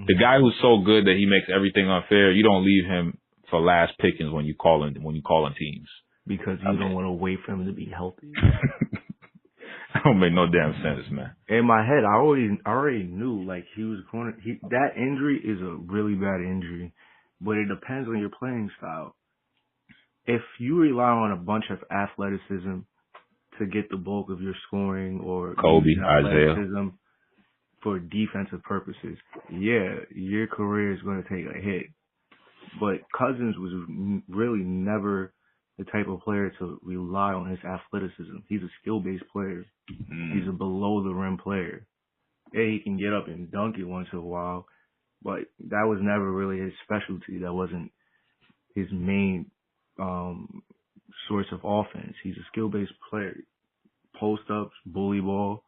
Mm-hmm. The guy who's so good that he makes everything unfair, you don't leave him for last pickings when you call in teams. Because you don't want to wait for him to be healthy. That don't make no damn sense, man. In my head, I already knew like he was going to. That injury is a really bad injury, but it depends on your playing style. If you rely on a bunch of athleticism to get the bulk of your scoring or Kobe, athleticism Isaiah, for defensive purposes, yeah, your career is going to take a hit. But Cousins was really never the type of player to rely on his athleticism. He's a skill-based player. He's a below-the-rim player. Yeah, he can get up and dunk it once in a while, but that was never really his specialty. That wasn't his main source of offense. He's a skill-based player. Post-ups, bully ball,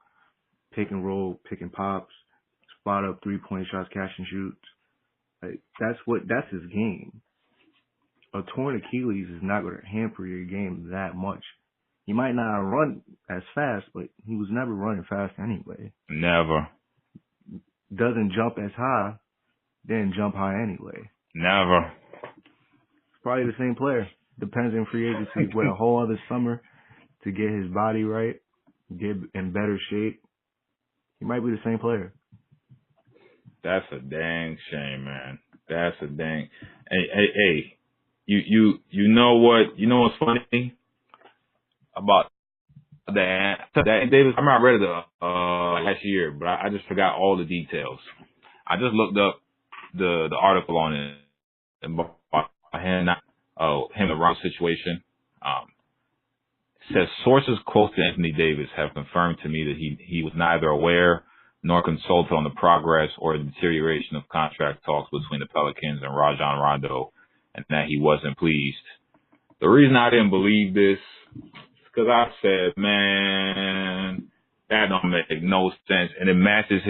pick and roll, pick and pops, spot up, three-point shots, catch and shoots. Like, that's his game. A torn Achilles is not going to hamper your game that much. He might not run as fast, but he was never running fast anyway. Never. Doesn't jump as high, didn't jump high anyway. Never. Probably the same player. Depends on free agency. Wait a whole other summer to get his body right, get in better shape. He might be the same player. That's a dang shame, man. That's a dang. Hey. You know what? You know what's funny about that Davis? I remember I read it last year, but I just forgot all the details. I just looked up the article on it and him the Round situation. It says sources close to Anthony Davis have confirmed to me that he was neither aware nor consulted on the progress or the deterioration of contract talks between the Pelicans and Rajon Rondo, and that he wasn't pleased. The reason I didn't believe this is because I said, man, that don't make no sense. And it matches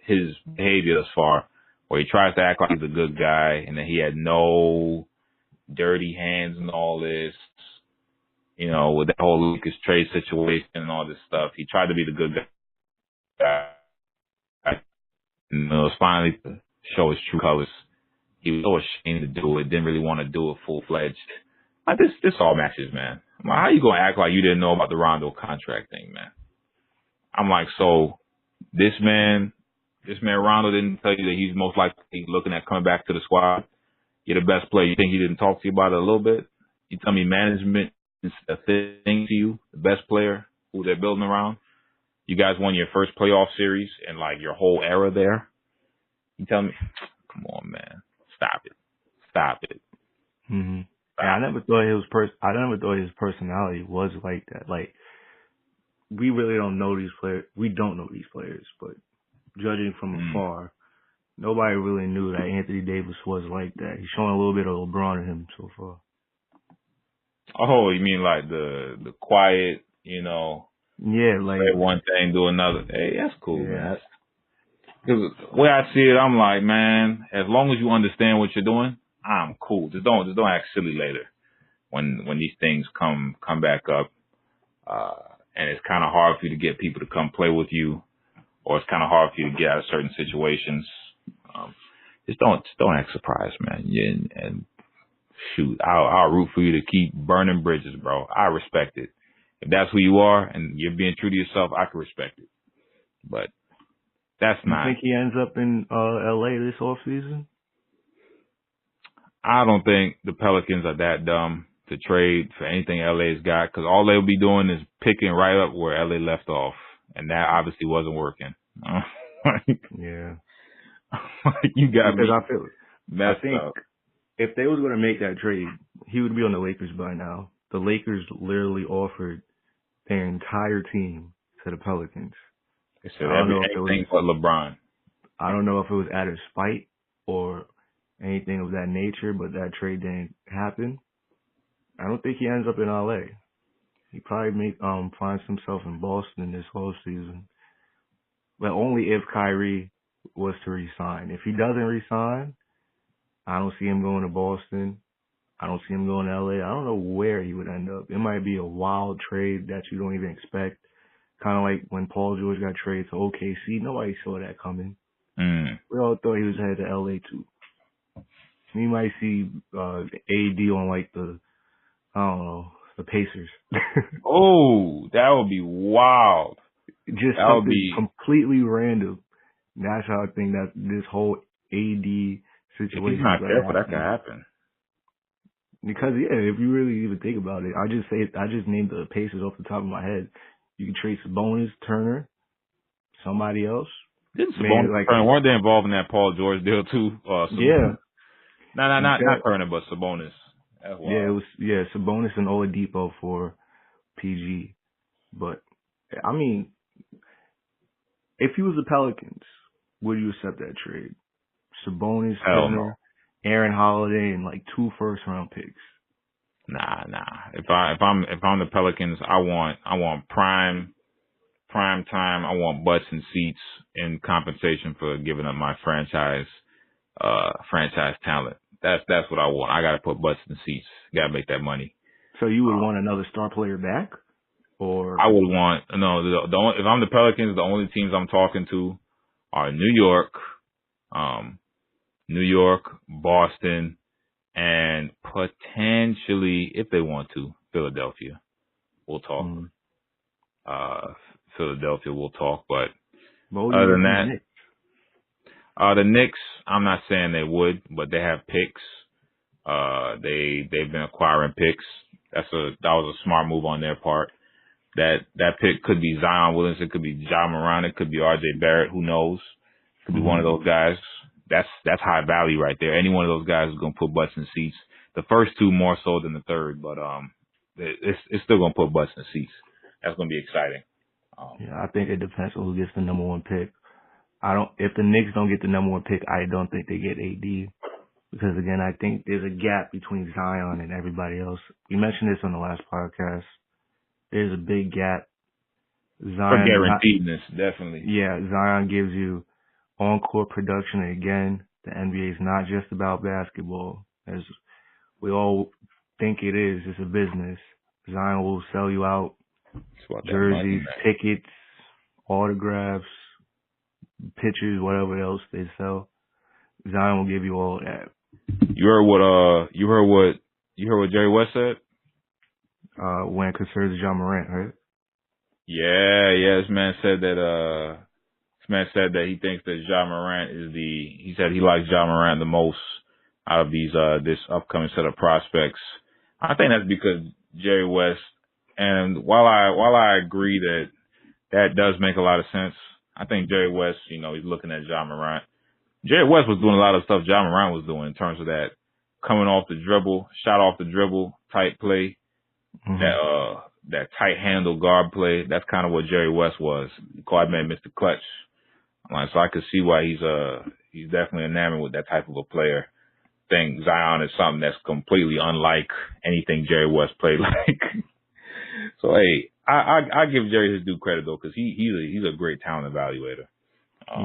his behavior thus far, where he tries to act like he's a good guy and that he had no dirty hands and all this, you know, with that whole Lucas trade situation and all this stuff. He tried to be the good guy. And it was finally to show his true colors. He was so ashamed to do it, didn't really want to do it full-fledged. Like, this all matches, man. I'm like, how you going to act like you didn't know about the Rondo contract thing, man? I'm like, so this man Rondo didn't tell you that he's most likely looking at coming back to the squad? You're the best player. You think he didn't talk to you about it a little bit? You tell me management is a thing to you, the best player who they're building around? You guys won your first playoff series and, like, your whole era there? You tell me, come on, man. Stop it. Mm-hmm. Yeah, I never thought his personality was like that. Like, we really don't know these players. We don't know these players, but judging from afar, nobody really knew that Anthony Davis was like that. He's showing a little bit of LeBron in him so far. Oh, you mean like the quiet, you know? Yeah, like say one thing, do another. Hey, that's cool, man. Because the way I see it, I'm like, man, as long as you understand what you're doing, I'm cool. Just don't act silly later when these things come back up, and it's kind of hard for you to get people to come play with you, or it's kind of hard for you to get out of certain situations. Just don't act surprised, man. Yeah, and shoot, I'll root for you to keep burning bridges, bro. I respect it. If that's who you are and you're being true to yourself, I can respect it. But that's not. You think he ends up in LA this offseason? I don't think the Pelicans are that dumb to trade for anything LA's got, because all they'll be doing is picking right up where LA left off, and that obviously wasn't working. Yeah. You got me. I think if they was going to make that trade, he would be on the Lakers by now. The Lakers literally offered their entire team to the Pelicans. They said everything but LeBron. I don't know if it was out of spite or anything of that nature, but that trade didn't happen. I don't think he ends up in LA. He probably finds himself in Boston this whole season. But only if Kyrie was to resign. If he doesn't resign, I don't see him going to Boston. I don't see him going to LA. I don't know where he would end up. It might be a wild trade that you don't even expect. Kind of like when Paul George got traded to OKC. Nobody saw that coming. We all thought he was headed to LA too. You might see AD on like the Pacers. Oh, that would be wild. Just that something completely random. That's how I think that this whole AD situation. If he's not careful, that could happen. Because if you really even think about it, I just named the Pacers off the top of my head. You can trade Sabonis, Turner, somebody else. Didn't Sabonis, Turner, weren't they involved in that Paul George deal too? Yeah. Not Turner, but Sabonis. Yeah, it was Sabonis and Oladipo for PG. But I mean, if he was the Pelicans, would you accept that trade? Sabonis, Turner, Aaron Holiday, and like 2 first-round picks. Nah. If I'm the Pelicans, I want prime time. I want butts and seats in compensation for giving up my franchise talent. That's what I want. I gotta put butts in seats. Gotta make that money. So you would want another star player back, or I would want if I'm the Pelicans, the only teams I'm talking to are New York, Boston, and potentially, if they want to, Philadelphia. We'll talk. Philadelphia, we'll talk. But other than that, the Knicks, I'm not saying they would, but they have picks. They've been acquiring picks. That was a smart move on their part. That pick could be Zion Williamson, it could be Ja Morant, it could be RJ Barrett. Who knows? It could be one of those guys. That's high value right there. Any one of those guys is gonna put butts in seats. The first 2 more so than the third, but it's still gonna put butts in seats. That's gonna be exciting. I think it depends on who gets the number 1 pick. If the Knicks don't get the number 1 pick, I don't think they get AD. Because again, I think there's a gap between Zion and everybody else. We mentioned this on the last podcast. There's a big gap. Zion, for guaranteedness, definitely. Yeah, Zion gives you on-court production. And again, the NBA is not just about basketball, as we all think it is. It's a business. Zion will sell you out jerseys, tickets, autographs, pictures, whatever else they sell. Zion will give you all that. You heard what Jerry West said? When it concerns Ja Morant, right? Yeah. This man said that he thinks that Ja Morant he said he likes Ja Morant the most out of this upcoming set of prospects. I think that's because Jerry West, and while I agree that does make a lot of sense, I think Jerry West, he's looking at Ja Morant. Jerry West was doing a lot of stuff Ja Morant was doing in terms of that coming off the dribble, shot off the dribble type play, that tight handle guard play. That's kind of what Jerry West was. Called man Mr. Clutch. So I could see why he's definitely enamored with that type of a player. I think Zion is something that's completely unlike anything Jerry West played like. So hey, I give Jerry his due credit though, because he's a great talent evaluator.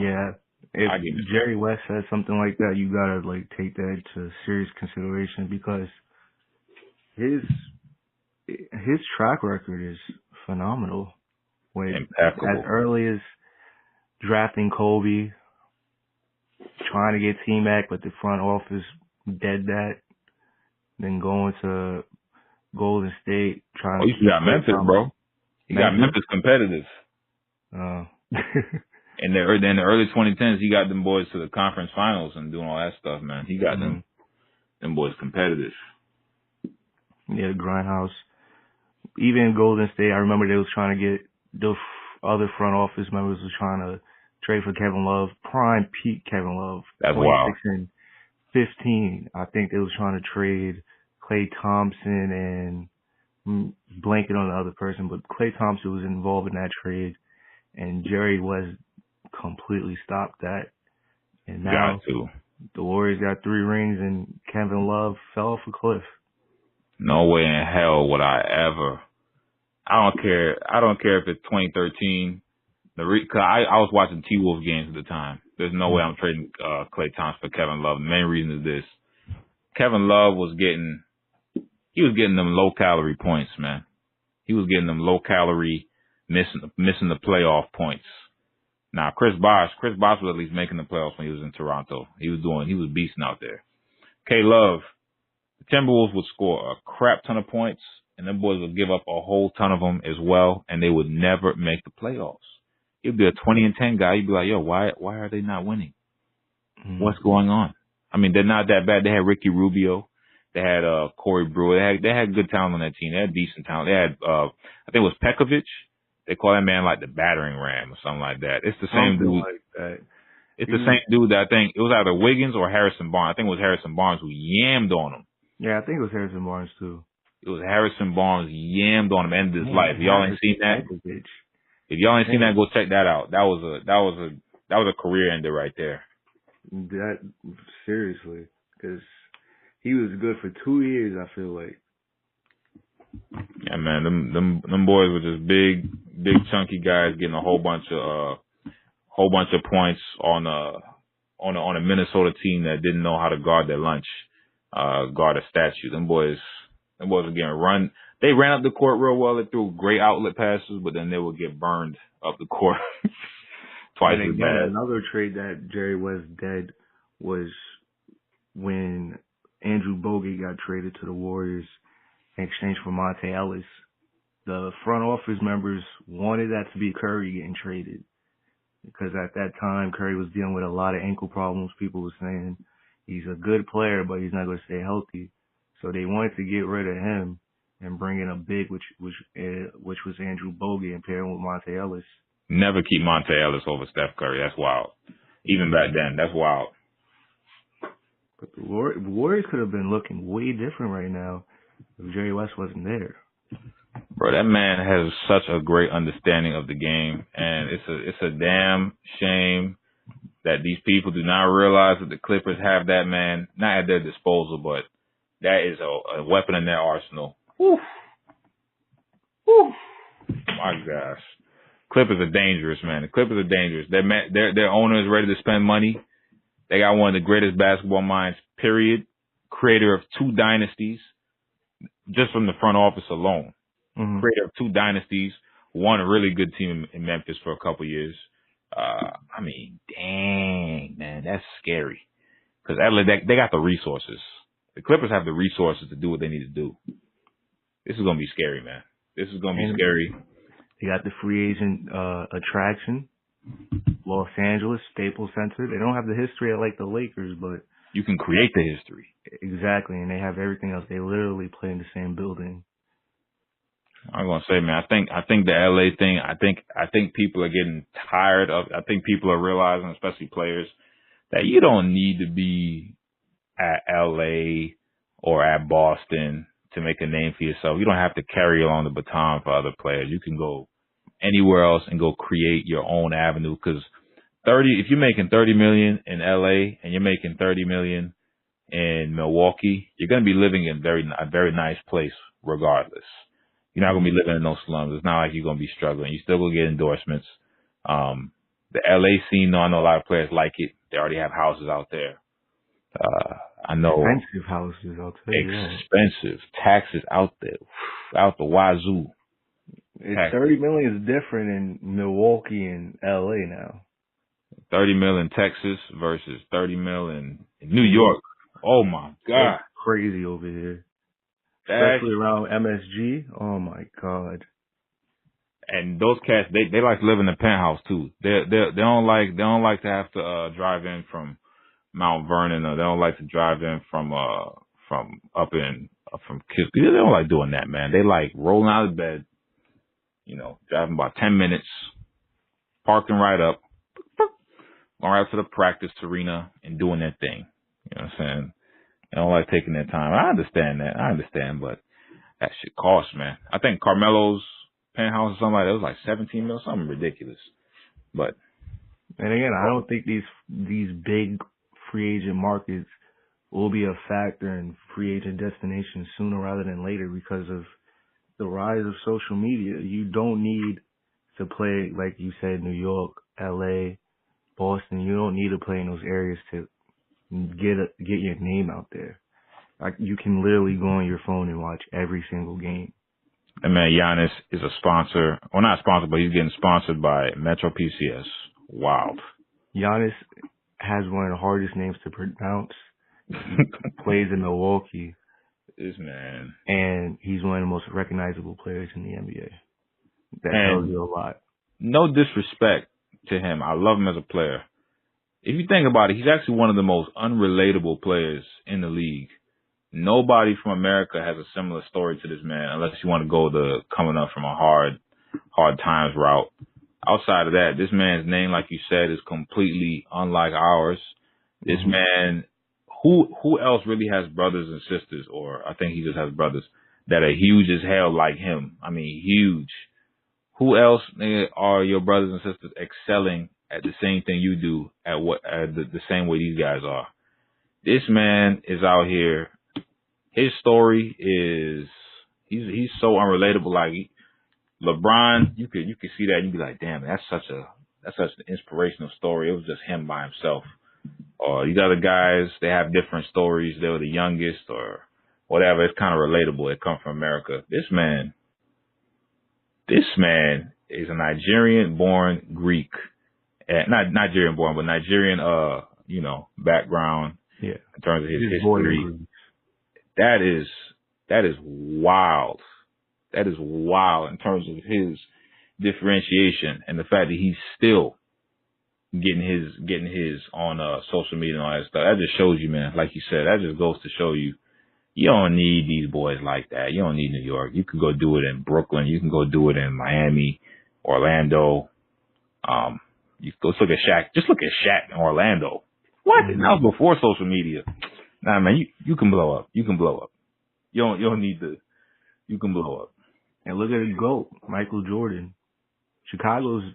Yeah. If I give it. Jerry West says something like that, you gotta like take that into serious consideration because his track record is phenomenal. As Impeccable. early as drafting Kobe, trying to get T-Mac, but the front office dead that. Then going to Golden State, trying to You got Memphis, bro. You got Memphis competitive. In the early 2010s, he got them boys to the conference finals and doing all that stuff, man. He got them boys competitive. Yeah, the Grindhouse. Even in Golden State, I remember they was trying to get the other front office members was trying to trade for Kevin Love, prime peak Kevin Love. That's wild. 26 and 15. I think they was trying to trade Klay Thompson and blanket on the other person, but Klay Thompson was involved in that trade, and Jerry West completely stopped that. And now the Warriors got 3 rings, and Kevin Love fell off a cliff. No way in hell would I ever. I don't care if it's 2013. Cause I was watching T-Wolves games at the time. There's no way I'm trading Klay Thompson for Kevin Love. The main reason is this: Kevin Love was getting them low calorie points, man. He was getting them low calorie missing the playoff points. Now Chris Bosh was at least making the playoffs when he was in Toronto. He was beasting out there. K-Love, the Timberwolves would score a crap ton of points, and them boys would give up a whole ton of them as well, and they would never make the playoffs. He'd be a 20-10 guy. You'd be like, yo, why are they not winning? What's going on? I mean, they're not that bad. They had Ricky Rubio. They had Corey Brewer. They had good talent on that team. They had decent talent. They had, I think it was Pekovic. They call that man like the battering ram or something like that. It's the same dude. Like that. It's the same dude that I think it was either Wiggins or Harrison Barnes. I think it was Harrison Barnes who yammed on him. Yeah, I think it was Harrison Barnes too. It was Harrison Barnes yammed on him, ended his life. If y'all ain't seen that, go check that out. That was a career ender right there. That seriously, because he was good for 2 years. I feel like. Yeah, man, them boys were just big chunky guys getting a whole bunch of points on a Minnesota team that didn't know how to guard their lunch, guard a statue. Them boys were getting run. They ran up the court real well. They threw great outlet passes, but then they would get burned up the court twice as bad. Another trade that Jerry West did was when Andrew Bogut got traded to the Warriors in exchange for Monte Ellis. The front office members wanted that to be Curry getting traded because at that time Curry was dealing with a lot of ankle problems. People were saying he's a good player, but he's not going to stay healthy. So they wanted to get rid of him and bring in a big, which was Andrew Bogut, and pair him with Monte Ellis. Never keep Monte Ellis over Steph Curry. That's wild. Even back then, that's wild. But the Warriors could have been looking way different right now if Jerry West wasn't there. Bro, that man has such a great understanding of the game, and it's a damn shame that these people do not realize that the Clippers have that man not at their disposal, but that is a weapon in their arsenal. Whew. Whew. My gosh. Clippers are dangerous, man. The Clippers are dangerous. Their owner is ready to spend money. They got one of the greatest basketball minds, period. Creator of 2 dynasties, just from the front office alone. Mm-hmm. Creator of 2 dynasties, won a really good team in Memphis for a couple years. I mean, dang, man, that's scary. Because they got the resources. The Clippers have the resources to do what they need to do. This is going to be scary, man. This is going to be scary. They got the free agent attraction, Los Angeles, Staples Center. They don't have the history like the Lakers, but you can create the history. Exactly, and they have everything else. They literally play in the same building. I'm gonna say, man, I think the LA thing. I think people are getting tired of. I think people are realizing, especially players, that you don't need to be at LA or at Boston to make a name for yourself. You don't have to carry along the baton for other players. You can go anywhere else and go create your own avenue. Because if you're making $30 million in LA and you're making $30 million in Milwaukee, you're going to be living in a very nice place regardless. You're not going to be living in those slums. It's not like you're going to be struggling. You still going to get endorsements. The LA scene, though, I know a lot of players like it. They already have houses out there. I know expensive houses. I'll tell you that. Expensive taxes out there, out the wazoo. It's 30 million is different in Milwaukee and LA now. 30 mil in Texas versus 30 mil in New York. Oh my God. It's crazy over here. Especially around MSG. Oh my God. And those cats, they like to live in the penthouse too. They don't like to have to drive in from Mount Vernon, or they don't like to drive in from Kissimmee. They don't like doing that, man. They like rolling out of bed, driving about 10 minutes, parking right up, going right up to the practice arena and doing their thing. You know what I'm saying? They don't like taking their time. I understand that. But that shit costs, man. I think Carmelo's penthouse or something like that was like 17 mil, something ridiculous. But and again, I don't think these big free agent markets will be a factor in free agent destinations sooner rather than later because of the rise of social media. You don't need to play, like you said, New York, LA, Boston. You don't need to play in those areas to get your name out there. Like, you can literally go on your phone and watch every single game. And man, Giannis is a sponsor. Well, not sponsored, but he's getting sponsored by Metro PCS. Wild. Giannis has one of the hardest names to pronounce. He plays in Milwaukee. This man. And he's one of the most recognizable players in the NBA. That tells you a lot. No disrespect to him. I love him as a player. If you think about it, he's actually one of the most unrelatable players in the league. Nobody from America has a similar story to this man, unless you want to go the coming up from a hard times route. Outside of that, this man's name, like you said, is completely unlike ours. This man, who else really has brothers and sisters, or I think he just has brothers that are huge as hell like him? I mean, huge. Who else are your brothers and sisters excelling at the same thing you do the same way these guys are? This man is out here. His story is he's so unrelatable. Like LeBron, you could see that and you'd be like, damn, that's such an inspirational story. It was just him by himself. Or these other guys, they have different stories. They were the youngest or whatever. It's kind of relatable. It comes from America. This man is a Nigerian-born Greek. Not Nigerian-born, but Nigerian, background. Yeah. In terms of his history. That is wild. That is wild in terms of his differentiation and the fact that he's still getting his on social media and all that stuff. That just shows you, man. Like you said, that just goes to show you. You don't need these boys like that. You don't need New York. You can go do it in Brooklyn. You can go do it in Miami, Orlando. You go look at Shaq. Just look at Shaq in Orlando. What? And that was before social media. Nah, man, you can blow up. You can blow up. You don't need to. You can blow up. And look at the GOAT, Michael Jordan. I don't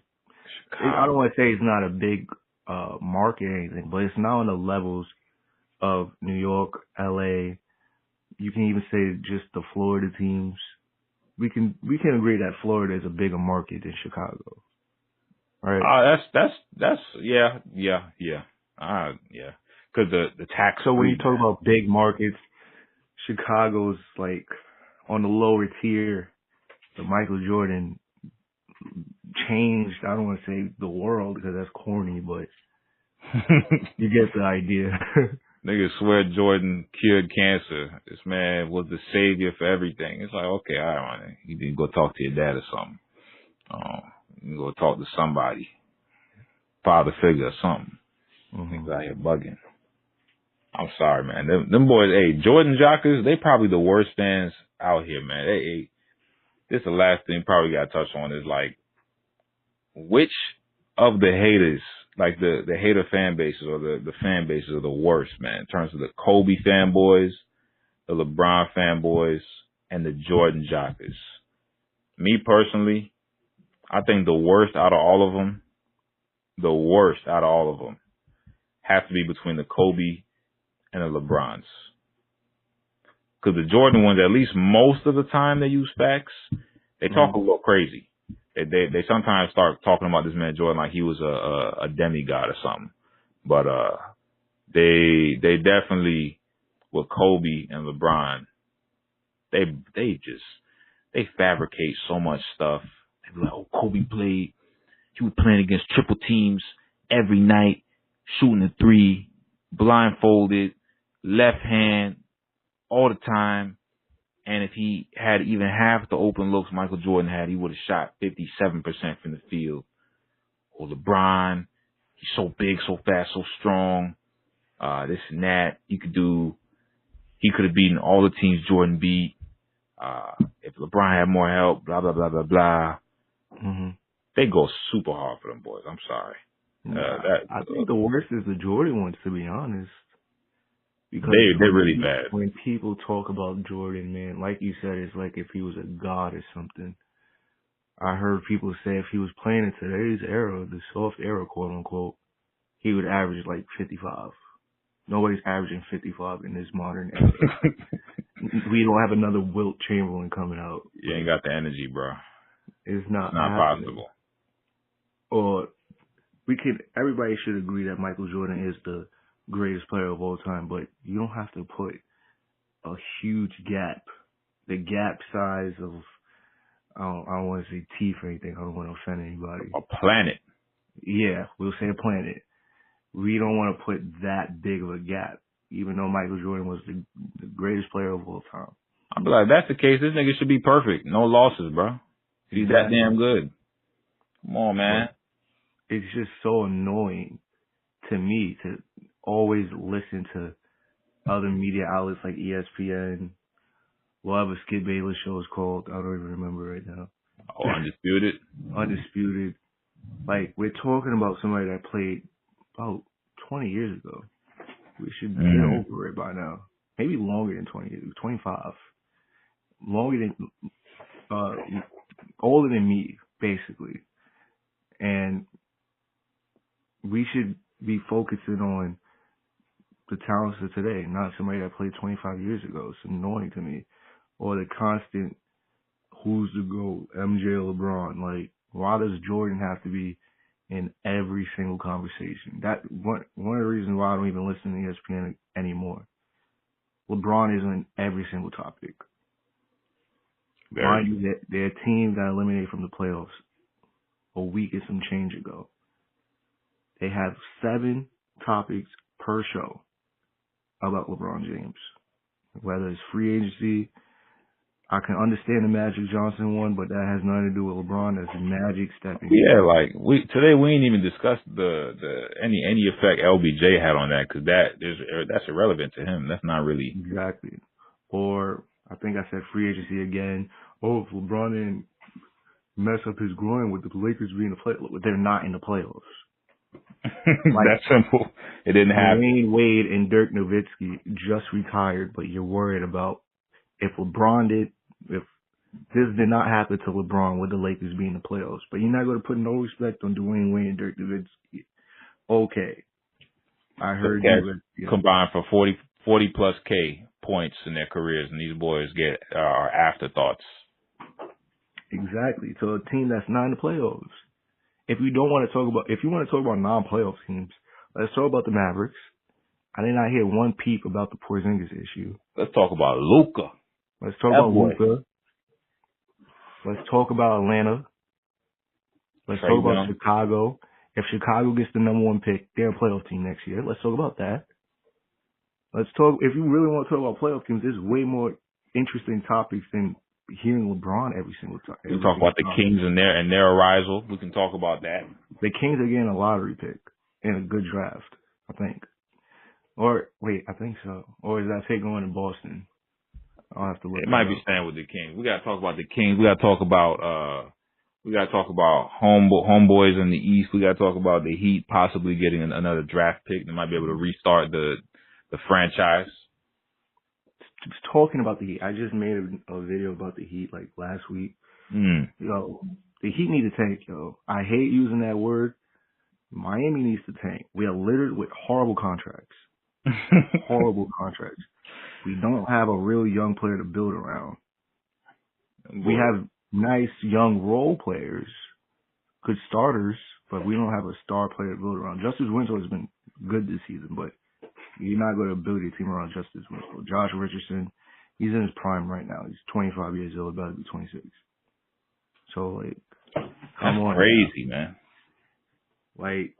want to say it's not a big market or anything, but it's not on the levels of New York, LA. You can even say just the Florida teams. We can agree that Florida is a bigger market than Chicago, right? That's yeah. Because the tax. So when you talk about big markets, Chicago's like on the lower tier. The Michael Jordan changed. I don't want to say the world because that's corny, but you get the idea. Niggas swear Jordan cured cancer. This man was the savior for everything. It's like, okay, all right, man. You need to go talk to your dad or something. You can go talk to somebody, father figure or something. Niggas out here bugging. I'm sorry, man. Them boys, hey, Jordan jockers, they probably the worst fans out here, man. This is the last thing probably got to touch on is like, which of the haters, like the hater fan bases or the fan bases are the worst, man, in terms of the Kobe fanboys, the LeBron fanboys, and the Jordan jockers. Me personally, I think the worst out of all of them have to be between the Kobe and the LeBrons. Because the Jordan ones, at least most of the time they use facts, they talk a little crazy. They sometimes start talking about this man Jordan like he was a demigod or something. But they definitely, with Kobe and LeBron, they fabricate so much stuff. They be like, oh, he was playing against triple teams every night, shooting a three, blindfolded, left hand, all the time. And if he had even half the open looks Michael Jordan had, he would have shot 57% from the field. Or LeBron, he's so big, so fast, so strong, this and that. He could have beaten all the teams Jordan beat. If LeBron had more help, blah, blah, blah, blah, blah. Mm-hmm. They go super hard for them boys. I'm sorry. I think the worst is the Jordan ones, to be honest. Because they're really bad. When people talk about Jordan, man, like you said, it's like if he was a god or something. I heard people say if he was playing in today's era, the soft era, quote unquote, he would average like 55. Nobody's averaging 55 in this modern era. We don't have another Wilt Chamberlain coming out. You ain't got the energy, bro. It's not possible. Or everybody should agree that Michael Jordan is the greatest player of all time, but you don't have to put a huge gap. The gap size of, I don't want to say teeth or anything. I don't want to offend anybody. A planet. Yeah, we'll say a planet. We don't want to put that big of a gap, even though Michael Jordan was the greatest player of all time. I'd be like, if that's the case, this nigga should be perfect. No losses, bro. He's that damn good. Come on, man. But it's just so annoying to me to always listen to other media outlets like ESPN, whatever Skip Bayless show is called. I don't even remember right now. Oh, Undisputed? Undisputed. Like, we're talking about somebody that played about 20 years ago. We should get over it by now. Maybe longer than 20 years, 25. Longer than, older than me, basically. And we should be focusing on the talents of today, not somebody that played 25 years ago. It's annoying to me. Or the constant, who's the GOAT, MJ or LeBron. Like, why does Jordan have to be in every single conversation? That one of the reasons why I don't even listen to ESPN anymore. LeBron is in every single topic. Mind you, their team got eliminated from the playoffs a week and some change ago. They have 7 topics per show about LeBron James. Whether it's free agency, I can understand the Magic Johnson one, but that has nothing to do with LeBron. That's Magic stepping. Yeah, like today we ain't even discussed any effect LBJ had on that, because that's irrelevant to him. That's not really exactly. Or I think I said free agency again. Oh, if LeBron didn't mess up his groin with the Lakers being the playoffs, they're not in the playoffs. Like, that's simple. It didn't happen. Dwayne Wade and Dirk Nowitzki just retired, but you're worried about if this did not happen to LeBron, would the Lakers be in the playoffs? But you're not going to put no respect on Dwayne Wade and Dirk Nowitzki. Okay. I heard you combined for 40 plus K points in their careers, and these boys are afterthoughts. Exactly. So a team that's not in the playoffs. If you want to talk about non-playoff teams, let's talk about the Mavericks. I did not hear one peep about the Porzingis issue. Let's talk about Luka. Let's talk about Luka. Let's talk about Atlanta. Let's talk about Chicago. If Chicago gets the number 1 pick, they're a playoff team next year. Let's talk about that. Let's talk. If you really want to talk about playoff teams, there's way more interesting topics than hearing LeBron every single time. We can talk about the Kings and their arrival. We can talk about that. The Kings are getting a lottery pick in a good draft, I think. Or wait, I think so. Or is that pick going to Boston? I'll have to look. It might be staying with the Kings. We gotta talk about the Kings. We gotta talk about homeboys in the East. We gotta talk about the Heat possibly getting another draft pick. They might be able to restart the franchise. Just talking about the Heat, I just made a video about the Heat like last week. Yo, the Heat need to tank, yo. I hate using that word. Miami needs to tank. We are littered with horrible contracts. Horrible contracts. We don't have a real young player to build around. We have nice young role players, good starters, but we don't have a star player to build around. Justice Winslow has been good this season, but you're not going to build your team around Justice Winslow. Josh Richardson, he's in his prime right now. He's 25 years old, about to be 26. So, like, come on. That's crazy, man. Like,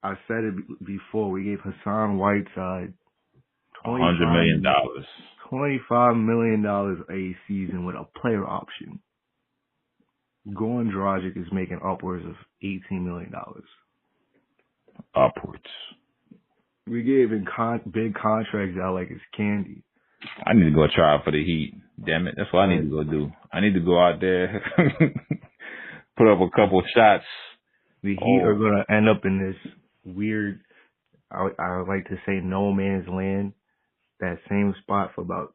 I said it before, we gave Hassan Whiteside $100 million. $25 million a season with a player option. Goran Dragic is making upwards of $18 million. Upwards. We gave him big contracts out like it's candy. I need to go try out for the Heat. Damn it. That's what I need to go do. I need to go out there, put up a couple shots. The Heat are going to end up in this weird, I would like to say, no man's land, that same spot for about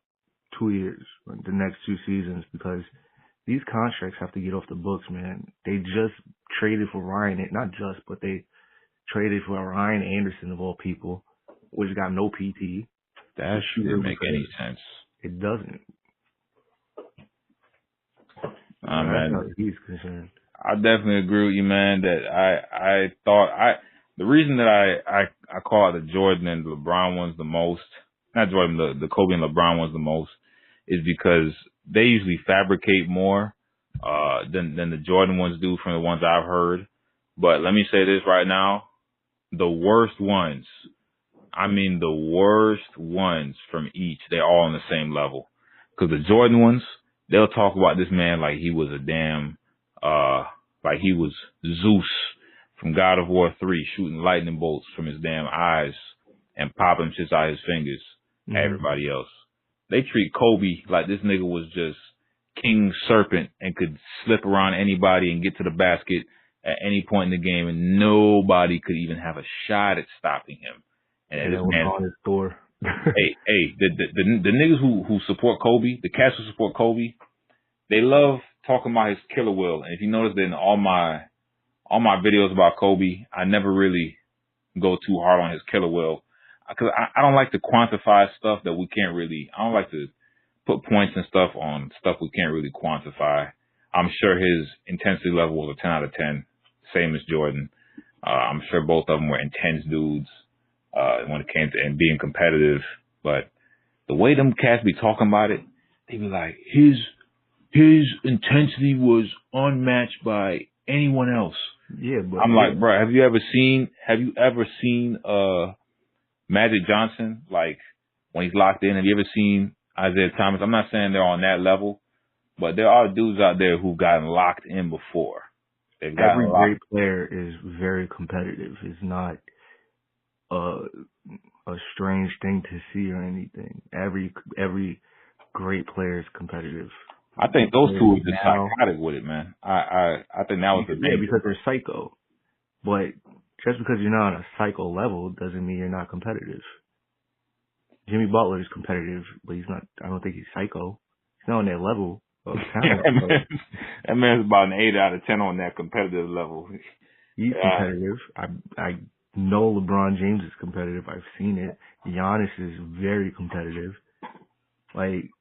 2 years, the next 2 seasons, because these contracts have to get off the books, man. They just traded for but they traded for Ryan Anderson, of all people, which got no PT. That shouldn't make any sense. It doesn't. Man, he's concerned. I definitely agree with you, man, that the reason that I call it the Jordan and the LeBron ones the most, not Jordan, the Kobe and LeBron ones the most, is because they usually fabricate more than the Jordan ones do from the ones I've heard. But let me say this right now, the worst ones, the worst ones from each, they're all on the same level. Because the Jordan ones, they'll talk about this man like he was a damn, like he was Zeus from God of War 3, shooting lightning bolts from his damn eyes and popping shit out his fingers at everybody else. They treat Kobe like this nigga was just King Serpent and could slip around anybody and get to the basket at any point in the game, and nobody could even have a shot at stopping him. And this man on his door. hey, the niggas who support Kobe, the cats who support Kobe, they love talking about his killer will. And if you notice that in all my videos about Kobe, I never really go too hard on his killer will. Because I don't like to quantify stuff that we can't really, I don't like to put points and stuff on stuff we can't really quantify. I'm sure his intensity level was a 10 out of 10, same as Jordan. I'm sure both of them were intense dudes when it came to and being competitive. But the way them cats be talking about it, they be like, his intensity was unmatched by anyone else. Yeah, but I'm like, bro, have you ever seen Magic Johnson, like when he's locked in? Have you ever seen Isaiah Thomas? I'm not saying they're on that level, but there are dudes out there who've gotten locked in before. Every great player is very competitive. It's not a strange thing to see or anything. Every great player is competitive. I think those two are just psychotic with it, man. I think that was the thing. Yeah, because they're psycho. But just because you're not on a psycho level doesn't mean you're not competitive. Jimmy Butler is competitive, but he's not. I don't think he's psycho. He's not on that level of talent. That man's about an 8 out of 10 on that competitive level. He's competitive. I know LeBron James is competitive. I've seen it. Giannis is very competitive. Like,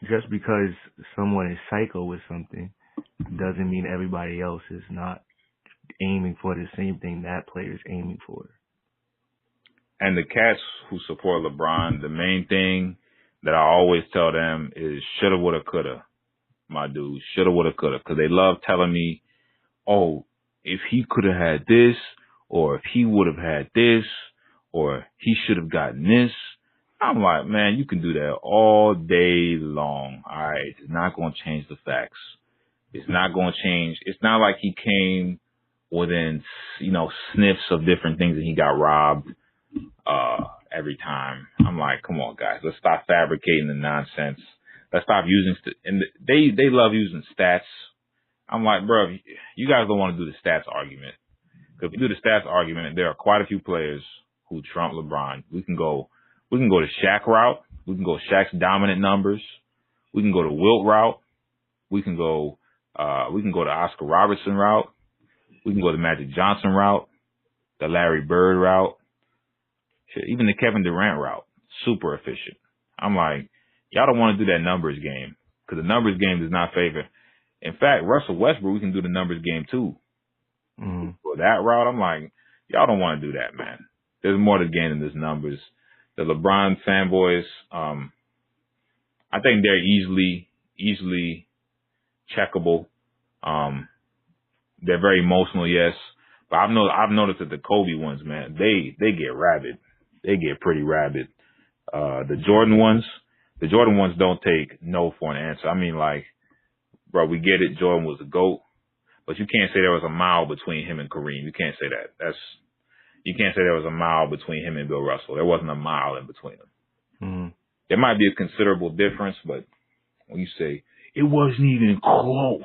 just because someone is psycho with something doesn't mean everybody else is not aiming for the same thing that player is aiming for. And the cats who support LeBron, the main thing that I always tell them is shoulda, woulda, coulda, my dude. Shoulda, woulda, coulda. Because they love telling me, oh, if he could have had this, or if he would have had this, or he should have gotten this. I'm like, man, you can do that all day long. All right. It's not going to change the facts. It's not going to change. It's not like he came within, sniffs of different things and he got robbed every time. I'm like, come on, guys. Let's stop fabricating the nonsense. Let's stop using and they love using stats. I'm like, bro, you guys don't want to do the stats argument. Because if you do the stats argument, there are quite a few players who trump LeBron. We can go to Shaq route. We can go Shaq's dominant numbers. We can go to Wilt route. We can go to Oscar Robertson route. We can go the Magic Johnson route, the Larry Bird route, even the Kevin Durant route. Super efficient. I'm like, y'all don't want to do that numbers game because the numbers game does not favor. In fact, Russell Westbrook, we can do the numbers game too. for that route, I'm like, y'all don't want to do that, man. There's more to gain than just numbers. The LeBron fanboys, I think they're easily checkable. They're very emotional, yes. But I've noticed that the Kobe ones, man, they get rabid. They get pretty rabid. The Jordan ones don't take no for an answer. I mean, like, bro, we get it. Jordan was the GOAT, but you can't say there was a mile between him and Kareem. You can't say that. You can't say there was a mile between him and Bill Russell. There wasn't a mile in between them. Mm-hmm. There might be a considerable difference, but when you say it wasn't even close.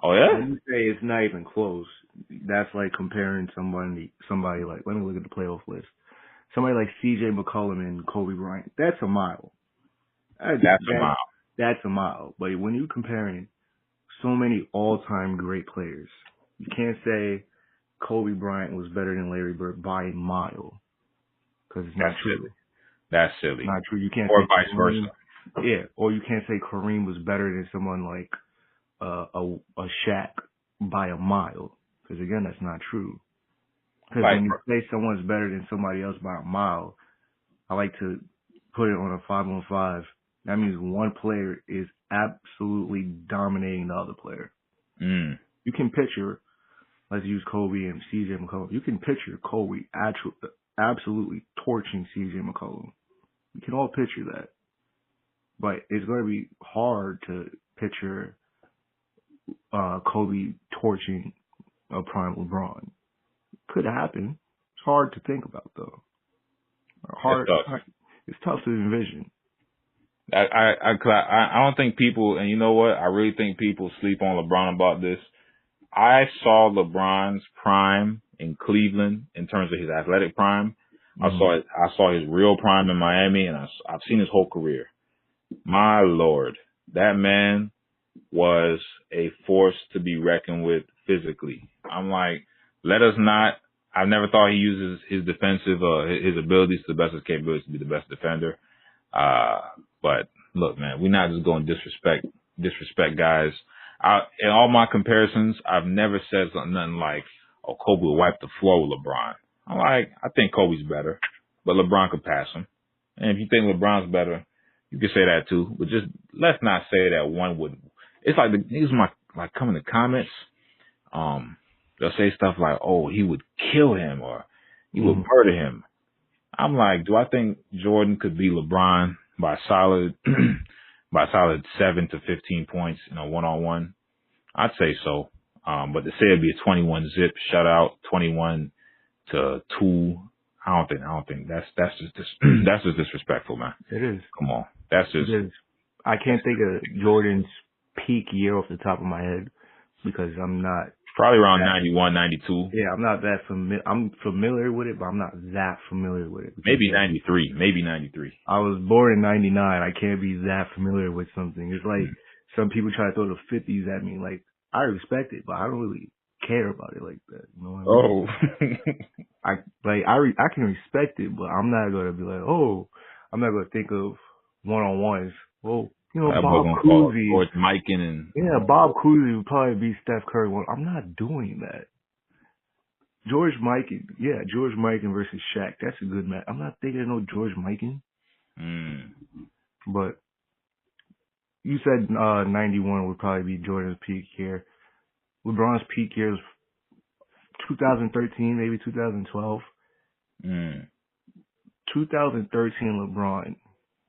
Oh yeah? When you say it's not even close, that's like comparing somebody like, let me look at the playoff list. Somebody like C.J. McCollum and Kobe Bryant. That's a mile. That's a mile. That's a mile. But when you're comparing so many all-time great players, you can't say Kobe Bryant was better than Larry Bird by a mile. Because it's not true. Silly. That's silly. Not true. You can't or say vice Kareem, versa. Yeah. Or you can't say Kareem was better than someone like a Shaq by a mile. Because again, that's not true. Because when you say someone's better than somebody else by a mile, I like to put it on a 5-on-5. That means one player is absolutely dominating the other player. You can picture, let's use Kobe and C.J. McCollum. You can picture Kobe absolutely torching C.J. McCollum. You can all picture that. But it's going to be hard to picture Kobe torching a prime LeBron. Could happen. It's hard to think about, though. It's tough to envision. I don't think people, and you know what? I really think people sleep on LeBron about this. I saw LeBron's prime in Cleveland in terms of his athletic prime. I saw his real prime in Miami, and I've seen his whole career. My Lord, that man was a force to be reckoned with physically. I'm like, let us not. I've never thought he uses his defensive, his abilities to the best of his capabilities to be the best defender. But look, man, we're not just going to disrespect guys. In all my comparisons, I've never said nothing like, "Oh, Kobe will wipe the floor with LeBron." I'm like, I think Kobe's better, but LeBron could pass him. And if you think LeBron's better, you can say that too. But just let's not say that one would. It's like the niggas might come in the comments. They'll say stuff like, "Oh, he would kill him," or "He would murder him." I'm like, do I think Jordan could beat LeBron by solid 7 to 15 points in a 1-on-1? I'd say so. But to say it'd be a 21-zip shutout, 21-2, I don't think that's just disrespectful, man. It is. Come on, that's just. It is. I can't think of Jordan's peak year off the top of my head because I'm not. Probably around 91, 92. Yeah, I'm not that familiar. I'm familiar with it, but I'm not that familiar with it. Maybe 93. Maybe 93. I was born in 99. I can't be that familiar with something. It's like some people try to throw the 50s at me. Like, I respect it, but I don't really care about it like that. You know what I mean? I can respect it, but I'm not going to be like, oh, I'm not going to think of one-on-ones. Oh, you know, Bob Cousy. George Mikan and. Yeah, Bob Cousy would probably beat Steph Curry. I'm not doing that. George Mikan versus Shaq. That's a good match. I'm not thinking of no George Mikan. But you said 91 would probably be Jordan's peak year. LeBron's peak year is 2013, maybe 2012. 2013 LeBron,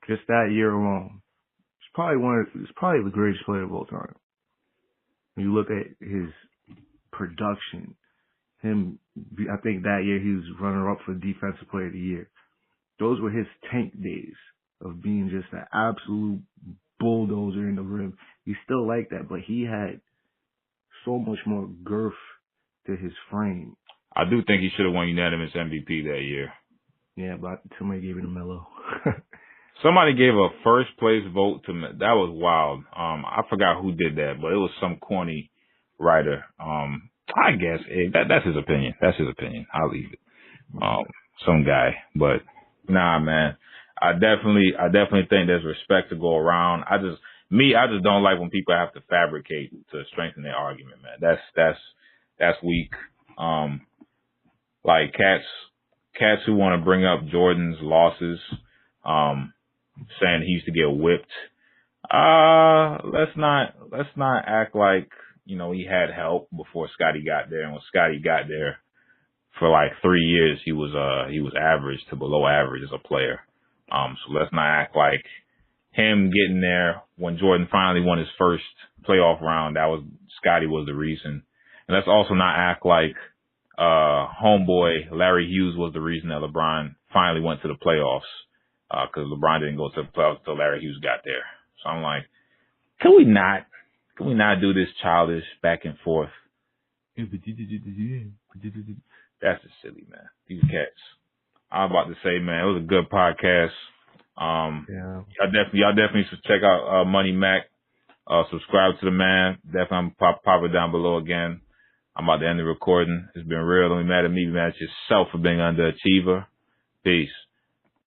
just that year alone. It's probably the greatest player of all time. When you look at his production, I think that year he was runner-up for Defensive Player of the Year. Those were his tank days of being just an absolute bulldozer in the rim. He's still like that, but he had so much more girth to his frame. I do think he should have won unanimous MVP that year. Yeah, but somebody gave it to Melo. Somebody gave a first place vote to that was wild. I forgot who did that, but it was some corny writer. I guess that's his opinion. That's his opinion. I'll leave it. Some guy, but nah, man. I definitely think there's respect to go around. I just don't like when people have to fabricate to strengthen their argument, man. That's that's weak. Like cats who want to bring up Jordan's losses, saying he used to get whipped. Let's not act like, you know, he had help before Scotty got there. And when Scotty got there for like 3 years, he was average to below average as a player. So let's not act like him getting there when Jordan finally won his first playoff round, Scotty was the reason. And let's also not act like homeboy Larry Hughes was the reason that LeBron finally went to the playoffs, because LeBron didn't go to the playoffs until Larry Hughes got there. So I'm like, can we not do this childish back and forth? That's just silly, man. These cats. I'm about to say, man, it was a good podcast. Y'all definitely should check out Money Mack. Subscribe to the man. Definitely, I'm pop it down below again. I'm about to end the recording. It's been real. Don't be mad at me. Be mad at yourself for being an underachiever. Peace.